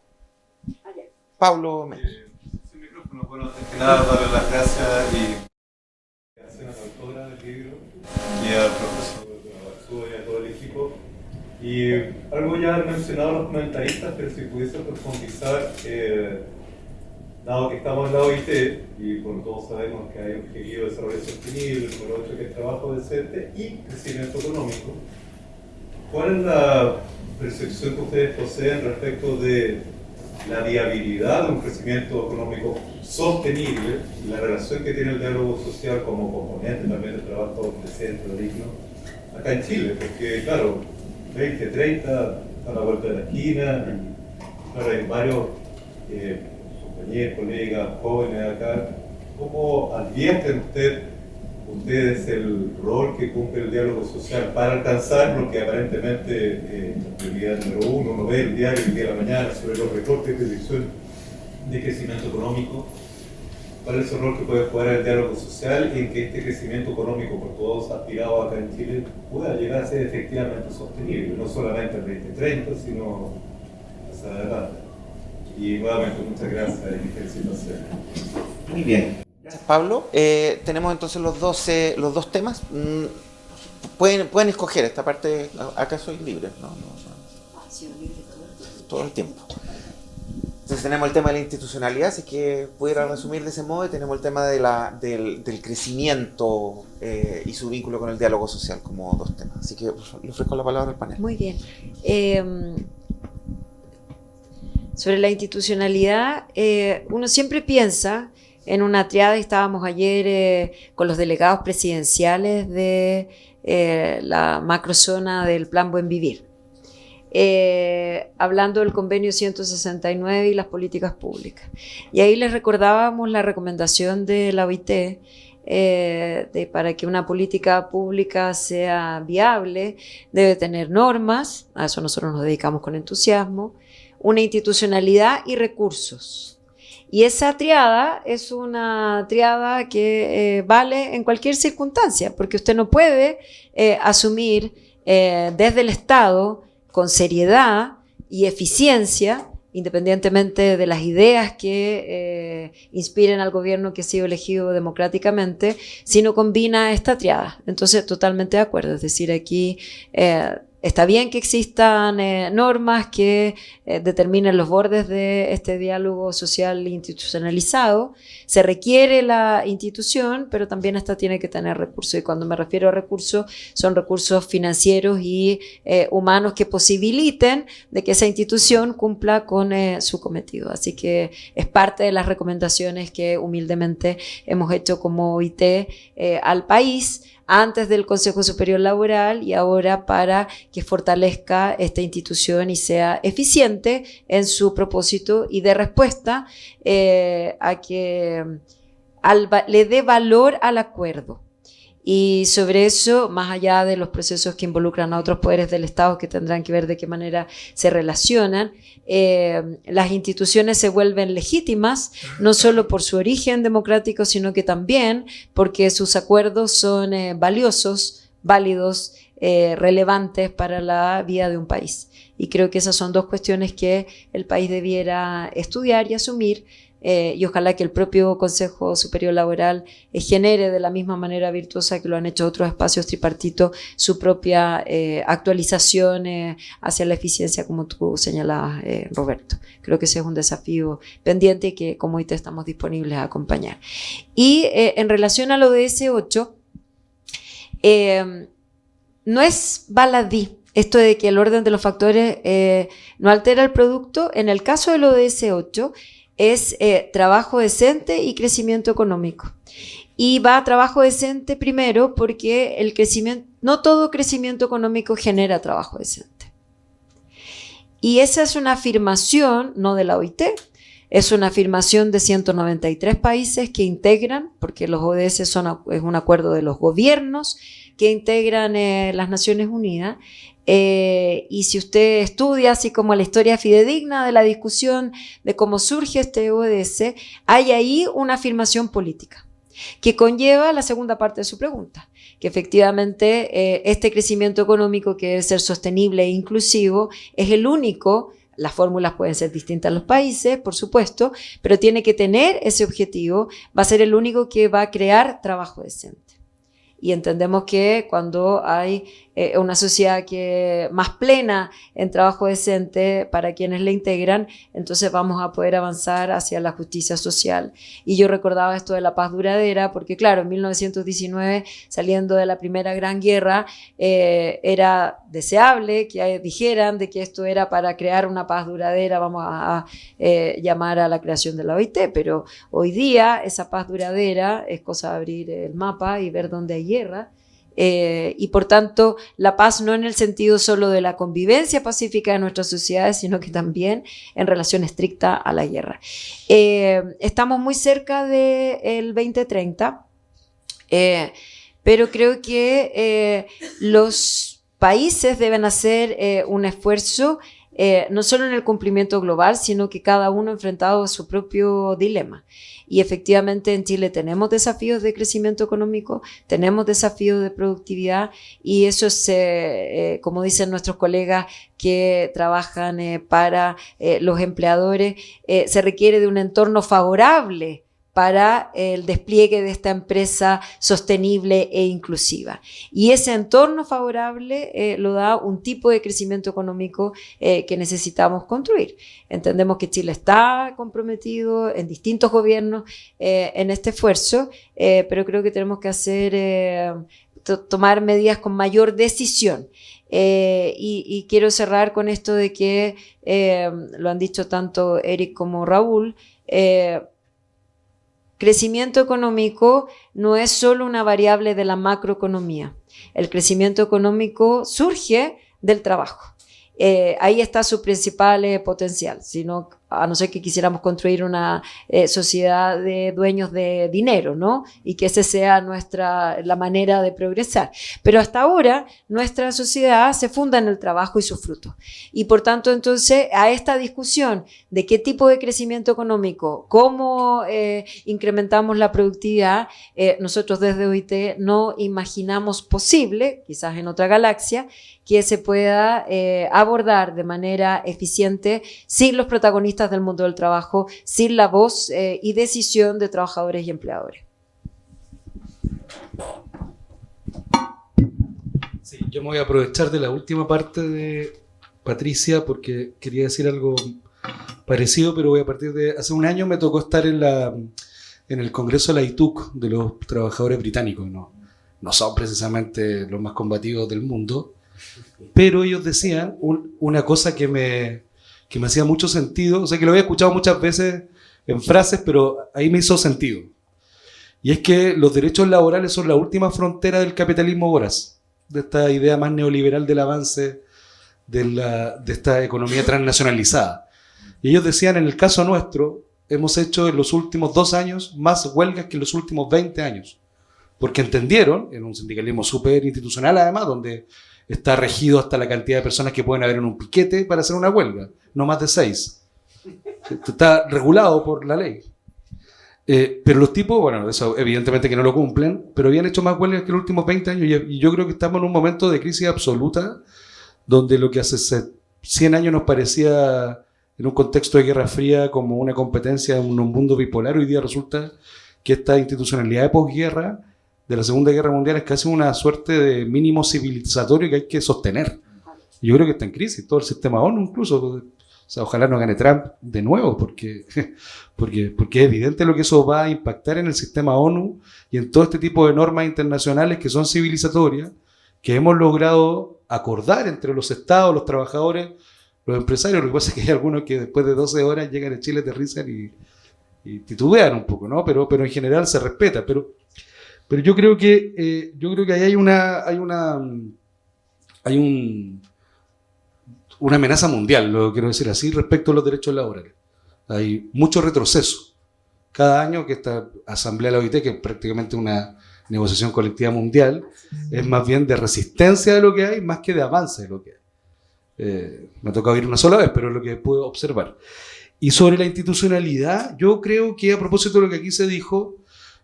Pablo Méndez. Sin micrófono, bueno, antes que nada, darle las gracias y a la autora del libro y al profesor Arzúa y a todo el equipo. Y algo ya han mencionado los comentaristas, pero si pudiese profundizar, dado que estamos en la OIT y por todos sabemos que hay objetivo de desarrollo sostenible, por lo otro que es trabajo decente y crecimiento económico, ¿cuál es la percepción que ustedes poseen respecto de la viabilidad de un crecimiento económico sostenible y la relación que tiene el diálogo social como componente también del trabajo decente o digno acá en Chile? Porque claro, 2030 está a la vuelta de la esquina, y, claro, hay varios compañeros, colegas, jóvenes acá. ¿Cómo advierten ustedes el rol que cumple el diálogo social para alcanzar lo que aparentemente la prioridad número uno, uno ve el diario el día de la mañana sobre los recortes de dirección de crecimiento económico? ¿Cuál es el rol que puede jugar el diálogo social en que este crecimiento económico por todos aspirados acá en Chile pueda llegar a ser efectivamente sostenible, no solamente el 2030, sino más adelante? Y nuevamente muchas gracias y felicitaciones. Muy bien. Gracias, Pablo. Tenemos entonces los dos temas. Pueden escoger esta parte. Acá soy libre, ¿no? Todo el tiempo. Entonces tenemos el tema de la institucionalidad, si es que pudiera resumir de ese modo, y tenemos el tema del crecimiento y su vínculo con el diálogo social como dos temas. Así que le ofrezco la palabra al panel. Muy bien. Sobre la institucionalidad, uno siempre piensa en una triada, y estábamos ayer con los delegados presidenciales de la macrozona del Plan Buen Vivir, hablando del convenio 169 y las políticas públicas. Y ahí les recordábamos la recomendación de la OIT para que una política pública sea viable, debe tener normas, a eso nosotros nos dedicamos con entusiasmo, una institucionalidad y recursos. Y esa triada es una triada que vale en cualquier circunstancia, porque usted no puede asumir desde el Estado con seriedad y eficiencia, independientemente de las ideas que inspiren al gobierno que ha sido elegido democráticamente, si no combina esta triada. Entonces, totalmente de acuerdo. Es decir, aquí está bien que existan normas que determinen los bordes de este diálogo social institucionalizado. Se requiere la institución, pero también esta tiene que tener recursos. Y cuando me refiero a recursos, son recursos financieros y humanos que posibiliten de que esa institución cumpla con su cometido. Así que es parte de las recomendaciones que humildemente hemos hecho como OIT al país, antes del Consejo Superior Laboral y ahora para que fortalezca esta institución y sea eficiente en su propósito y dé respuesta a que le dé valor al acuerdo. Y sobre eso, más allá de los procesos que involucran a otros poderes del Estado que tendrán que ver de qué manera se relacionan, las instituciones se vuelven legítimas, no solo por su origen democrático, sino que también porque sus acuerdos son valiosos, válidos, relevantes para la vida de un país. Y creo que esas son dos cuestiones que el país debiera estudiar y asumir, y ojalá que el propio Consejo Superior Laboral genere de la misma manera virtuosa que lo han hecho otros espacios tripartitos su propia actualización hacia la eficiencia, como tú señalabas, Roberto. Creo que ese es un desafío pendiente y que como OIT estamos disponibles a acompañar. Y en relación al ODS 8, no es baladí esto de que el orden de los factores no altera el producto. En el caso del ODS 8, es trabajo decente y crecimiento económico. Y va a trabajo decente primero porque el crecimiento, no todo crecimiento económico genera trabajo decente. Y esa es una afirmación, no de la OIT, es una afirmación de 193 países que integran, porque los ODS es un acuerdo de los gobiernos que integran las Naciones Unidas. Y si usted estudia así como la historia fidedigna de la discusión de cómo surge este ODS, hay ahí una afirmación política que conlleva la segunda parte de su pregunta, que efectivamente este crecimiento económico que debe ser sostenible e inclusivo es el único. Las fórmulas pueden ser distintas en los países, por supuesto, pero tiene que tener ese objetivo, va a ser el único que va a crear trabajo decente. Y entendemos que cuando hay una sociedad que más plena en trabajo decente para quienes la integran, entonces vamos a poder avanzar hacia la justicia social. Y yo recordaba esto de la paz duradera, porque claro, en 1919, saliendo de la Primera Gran Guerra, era deseable que dijeran de que esto era para crear una paz duradera, vamos a llamar a la creación de la OIT, pero hoy día esa paz duradera es cosa de abrir el mapa y ver dónde hay guerra. Y por tanto la paz no en el sentido solo de la convivencia pacífica de nuestras sociedades, sino que también en relación estricta a la guerra. Estamos muy cerca del 2030, pero creo que los países deben hacer un esfuerzo no solo en el cumplimiento global, sino que cada uno enfrentado a su propio dilema. Y efectivamente en Chile tenemos desafíos de crecimiento económico, tenemos desafíos de productividad y eso es, como dicen nuestros colegas que trabajan para los empleadores, se requiere de un entorno favorable para el despliegue de esta empresa sostenible e inclusiva. Y ese entorno favorable lo da un tipo de crecimiento económico que necesitamos construir. Entendemos que Chile está comprometido en distintos gobiernos en este esfuerzo, pero creo que tenemos que tomar medidas con mayor decisión. Y quiero cerrar con esto de que, lo han dicho tanto Eric como Raúl, crecimiento económico no es solo una variable de la macroeconomía. El crecimiento económico surge del trabajo. Ahí está su principal potencial, a no ser que quisiéramos construir una sociedad de dueños de dinero, ¿no? Y que esa sea la manera de progresar. Pero hasta ahora nuestra sociedad se funda en el trabajo y sus frutos. Y por tanto, entonces, a esta discusión de qué tipo de crecimiento económico, cómo incrementamos la productividad, nosotros desde OIT no imaginamos posible, quizás en otra galaxia, que se pueda abordar de manera eficiente sin los protagonistas del mundo del trabajo, sin la voz y decisión de trabajadores y empleadores. Sí, yo me voy a aprovechar de la última parte de Patricia porque quería decir algo parecido, pero voy a partir de... Hace un año me tocó estar en el Congreso de la ITUC, de los trabajadores británicos. No son precisamente los más combativos del mundo, pero ellos decían una cosa que me hacía mucho sentido, o sea que lo había escuchado muchas veces en frases, pero ahí me hizo sentido. Y es que los derechos laborales son la última frontera del capitalismo voraz, de esta idea más neoliberal del avance de esta economía transnacionalizada. Y ellos decían, en el caso nuestro, hemos hecho en los últimos 2 años más huelgas que en los últimos 20 años. Porque entendieron, en un sindicalismo súper institucional además, donde está regido hasta la cantidad de personas que pueden haber en un piquete para hacer una huelga, no más de 6. Está regulado por la ley. Pero los tipos, bueno, eso evidentemente que no lo cumplen, pero habían hecho más huelgas que en los últimos 20 años y yo creo que estamos en un momento de crisis absoluta, donde lo que hace 100 años nos parecía, en un contexto de Guerra Fría, como una competencia en un mundo bipolar, hoy día resulta que esta institucionalidad de posguerra, de la Segunda Guerra Mundial, es casi una suerte de mínimo civilizatorio que hay que sostener. Yo creo que está en crisis, todo el sistema ONU incluso. O sea, ojalá no gane Trump de nuevo, porque es evidente lo que eso va a impactar en el sistema ONU y en todo este tipo de normas internacionales que son civilizatorias, que hemos logrado acordar entre los estados, los trabajadores, los empresarios. Lo que pasa es que hay algunos que después de 12 horas llegan a Chile, aterrizan y titubean un poco, ¿no? Pero en general se respeta. Pero yo creo que ahí hay una amenaza mundial, lo quiero decir así, respecto a los derechos laborales. Hay mucho retroceso. Cada año que esta Asamblea de la OIT, que es prácticamente una negociación colectiva mundial, es más bien de resistencia de lo que hay, más que de avance de lo que hay. Me ha tocado ir una sola vez, pero es lo que puedo observar. Y sobre la institucionalidad, yo creo que, a propósito de lo que aquí se dijo,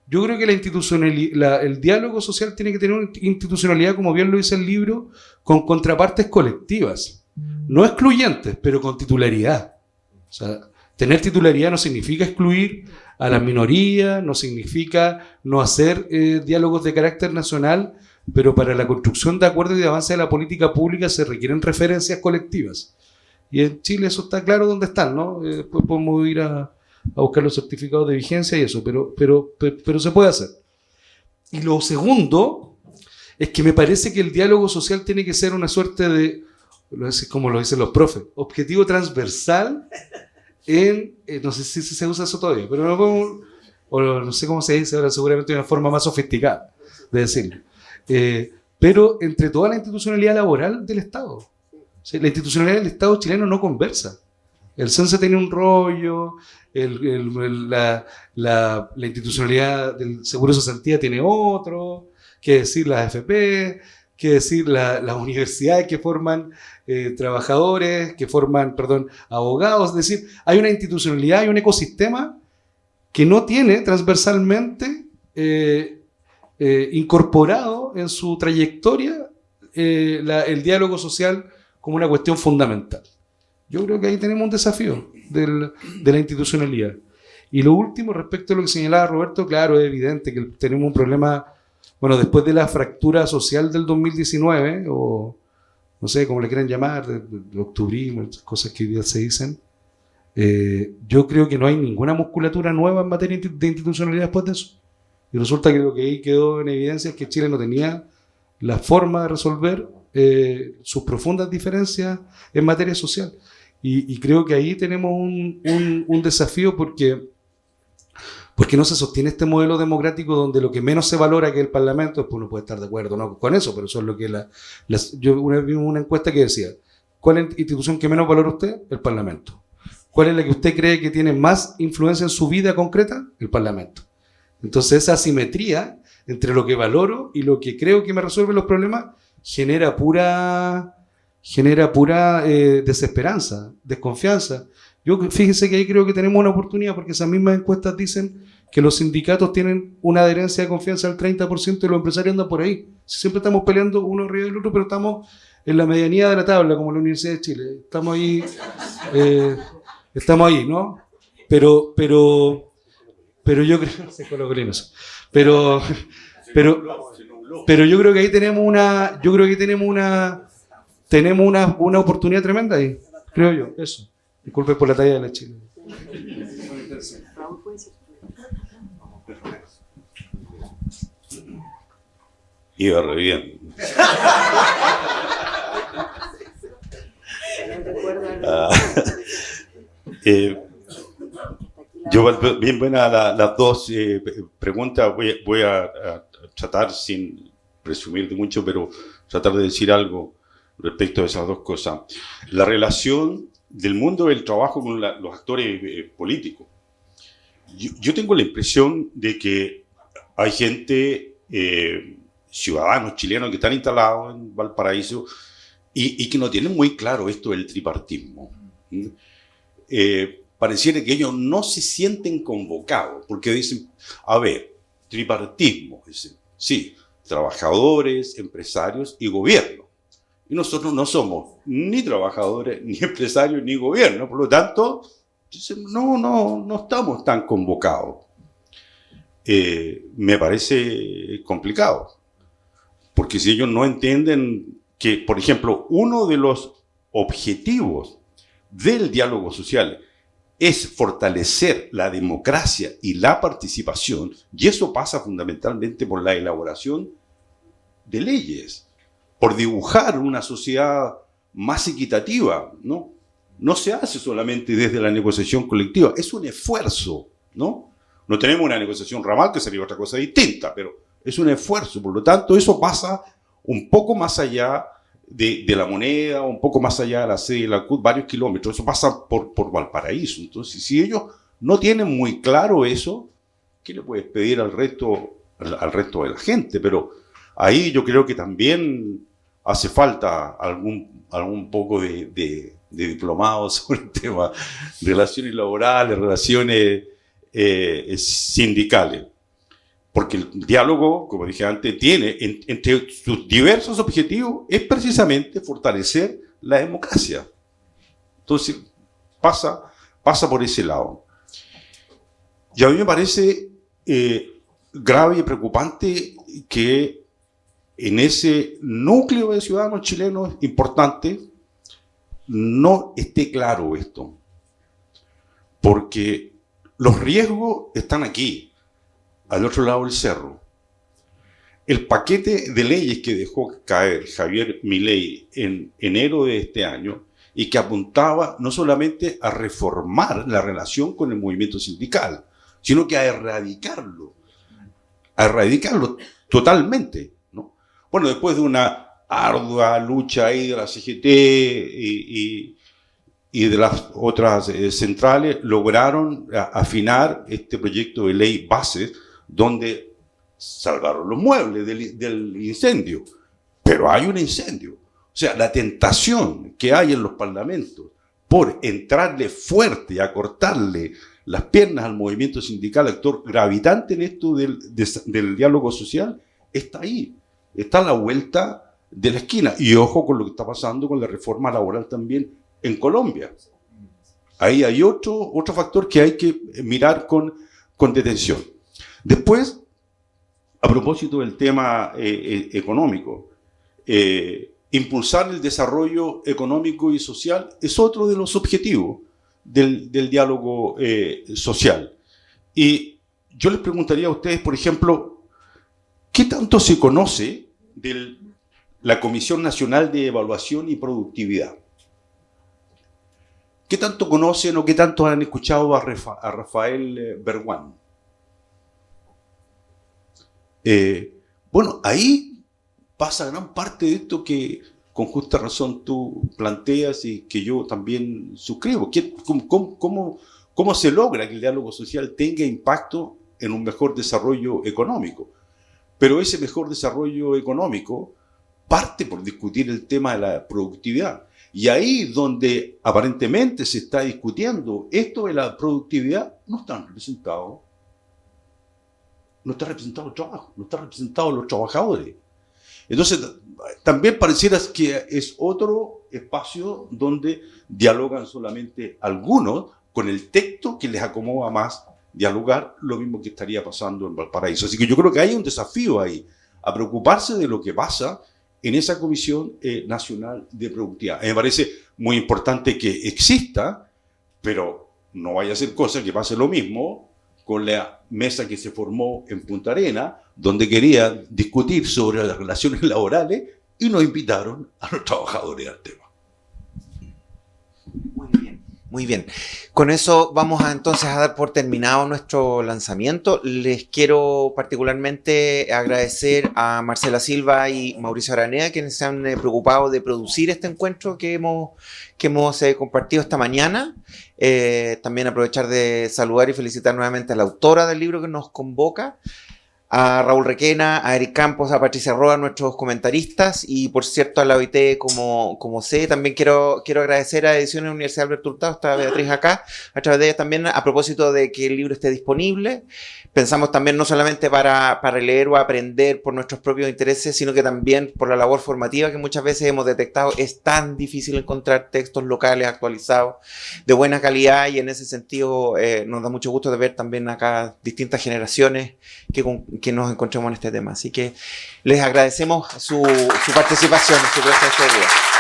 yo creo que el diálogo social tiene que tener una institucionalidad, como bien lo dice el libro, con contrapartes colectivas. No excluyentes, pero con titularidad. O sea, tener titularidad no significa excluir a las minorías, no significa no hacer diálogos de carácter nacional, pero para la construcción de acuerdos y de avance de la política pública se requieren referencias colectivas. Y en Chile eso está claro dónde están, ¿no? Después podemos ir a buscar los certificados de vigencia y eso, pero se puede hacer. Y lo segundo es que me parece que el diálogo social tiene que ser una suerte de, como lo dicen los profes, objetivo transversal no sé si se usa eso todavía, pero no sé cómo se dice ahora, seguramente de una forma más sofisticada de decirlo. Pero entre toda la institucionalidad laboral del Estado. O sea, la institucionalidad del Estado chileno no conversa. El CENSE tiene un rollo, la institucionalidad del Seguro de Cesantía tiene otro, que decir las AFP, que decir las universidades que forman trabajadores, que forman, abogados. Es decir, hay una institucionalidad y un ecosistema que no tiene transversalmente incorporado en su trayectoria el diálogo social como una cuestión fundamental. Yo creo que ahí tenemos un desafío de la institucionalidad. Y lo último, respecto a lo que señalaba Roberto, claro, es evidente que tenemos un problema, bueno, después de la fractura social del 2019, o no sé cómo le quieran llamar, de octubrismo, cosas que hoy día se dicen, yo creo que no hay ninguna musculatura nueva en materia de institucionalidad después de eso. Y resulta que lo que ahí quedó en evidencia es que Chile no tenía la forma de resolver sus profundas diferencias en materia social. Y creo que ahí tenemos un desafío porque no se sostiene este modelo democrático donde lo que menos se valora que el Parlamento, después uno puede estar de acuerdo no con eso, pero eso es lo que yo una vez vi una encuesta que decía, ¿cuál es la institución que menos valora usted? El Parlamento. ¿Cuál es la que usted cree que tiene más influencia en su vida concreta? El Parlamento. Entonces esa asimetría entre lo que valoro y lo que creo que me resuelve los problemas genera pura desesperanza, desconfianza. Fíjense que ahí creo que tenemos una oportunidad, porque esas mismas encuestas dicen que los sindicatos tienen una adherencia de confianza del 30% y los empresarios andan por ahí. Siempre estamos peleando uno arriba del otro, pero estamos en la medianía de la tabla, como la Universidad de Chile. Estamos ahí, ¿no? Pero yo creo, pero yo creo que ahí tenemos una oportunidad tremenda ahí, creo yo, eso. Disculpe por la talla de la Chile. Iba re bien. Bien buenas las dos preguntas. Voy a tratar, sin presumir de mucho, pero tratar de decir algo respecto a esas dos cosas. La relación del mundo del trabajo con los actores políticos. Yo tengo la impresión de que hay gente, ciudadanos chilenos que están instalados en Valparaíso y que no tienen muy claro esto del tripartismo. Pareciera que ellos no se sienten convocados, porque dicen, a ver, tripartismo, dicen, sí, trabajadores, empresarios y gobierno. Y nosotros no somos ni trabajadores, ni empresarios, ni gobierno, por lo tanto, dicen, no estamos tan convocados. Me parece complicado, porque si ellos no entienden que, por ejemplo, uno de los objetivos del diálogo social es fortalecer la democracia y la participación, y eso pasa fundamentalmente por la elaboración de leyes, por dibujar una sociedad más equitativa, ¿no? No se hace solamente desde la negociación colectiva, es un esfuerzo, ¿no? No tenemos una negociación ramal, que sería otra cosa distinta, pero es un esfuerzo, por lo tanto, eso pasa un poco más allá de la moneda, un poco más allá de la sede de la CUT, varios kilómetros. Eso pasa por Valparaíso. Entonces, si ellos no tienen muy claro eso, ¿qué le puedes pedir al resto de la gente? Pero ahí yo creo que también hace falta algún poco de diplomado sobre el tema de relaciones laborales, relaciones sindicales. Porque el diálogo, como dije antes, tiene entre sus diversos objetivos es precisamente fortalecer la democracia. Entonces, pasa por ese lado. Y a mí me parece grave y preocupante que en ese núcleo de ciudadanos chilenos importante no esté claro esto. Porque los riesgos están aquí, al otro lado del cerro. El paquete de leyes que dejó caer Javier Milei en enero de este año y que apuntaba no solamente a reformar la relación con el movimiento sindical, sino que a erradicarlo totalmente, ¿no? Bueno, después de una ardua lucha ahí de la CGT y de las otras centrales, lograron afinar este proyecto de ley base, donde salvaron los muebles del incendio. Pero hay un incendio. O sea, la tentación que hay en los parlamentos por entrarle fuerte y acortarle las piernas al movimiento sindical, actor gravitante en esto del diálogo social, está ahí. Está a la vuelta de la esquina. Y ojo con lo que está pasando con la reforma laboral también en Colombia. Ahí hay otro factor que hay que mirar con detención. Después, a propósito del tema económico, impulsar el desarrollo económico y social es otro de los objetivos del diálogo social. Y yo les preguntaría a ustedes, por ejemplo, ¿qué tanto se conoce de la Comisión Nacional de Evaluación y Productividad? ¿Qué tanto conocen o qué tanto han escuchado a Rafael Berguán? Bueno, ahí pasa gran parte de esto que con justa razón tú planteas y que yo también suscribo. ¿Cómo se logra que el diálogo social tenga impacto en un mejor desarrollo económico? Pero ese mejor desarrollo económico parte por discutir el tema de la productividad. Y ahí donde aparentemente se está discutiendo esto de la productividad, no están representados. No está representado el trabajo, no están representados los trabajadores. Entonces, también pareciera que es otro espacio donde dialogan solamente algunos con el texto que les acomoda más dialogar, lo mismo que estaría pasando en Valparaíso. Así que yo creo que hay un desafío ahí, a preocuparse de lo que pasa en esa Comisión Nacional de Productividad. Me parece muy importante que exista, pero no vaya a ser cosa que pase lo mismo con la mesa que se formó en Punta Arenas, donde querían discutir sobre las relaciones laborales y no invitaron a los trabajadores al tema. Muy bien. Muy bien. Con eso vamos entonces a dar por terminado nuestro lanzamiento. Les quiero particularmente agradecer a Marcela Silva y Mauricio Aranea, quienes se han preocupado de producir este encuentro que hemos compartido esta mañana. También aprovechar de saludar y felicitar nuevamente a la autora del libro que nos convoca, a Raúl Requena, a Eric Campos, a Patricia Roa, nuestros comentaristas, y por cierto a la OIT como sé. También quiero agradecer a Ediciones Universidad Alberto Hurtado, está Beatriz acá, a través de ella también, a propósito de que el libro esté disponible. Pensamos también no solamente para leer o aprender por nuestros propios intereses, sino que también por la labor formativa que muchas veces hemos detectado. Es tan difícil encontrar textos locales actualizados de buena calidad, y en ese sentido nos da mucho gusto de ver también acá distintas generaciones que nos encontramos en este tema. Así que les agradecemos su participación, su presencia este día.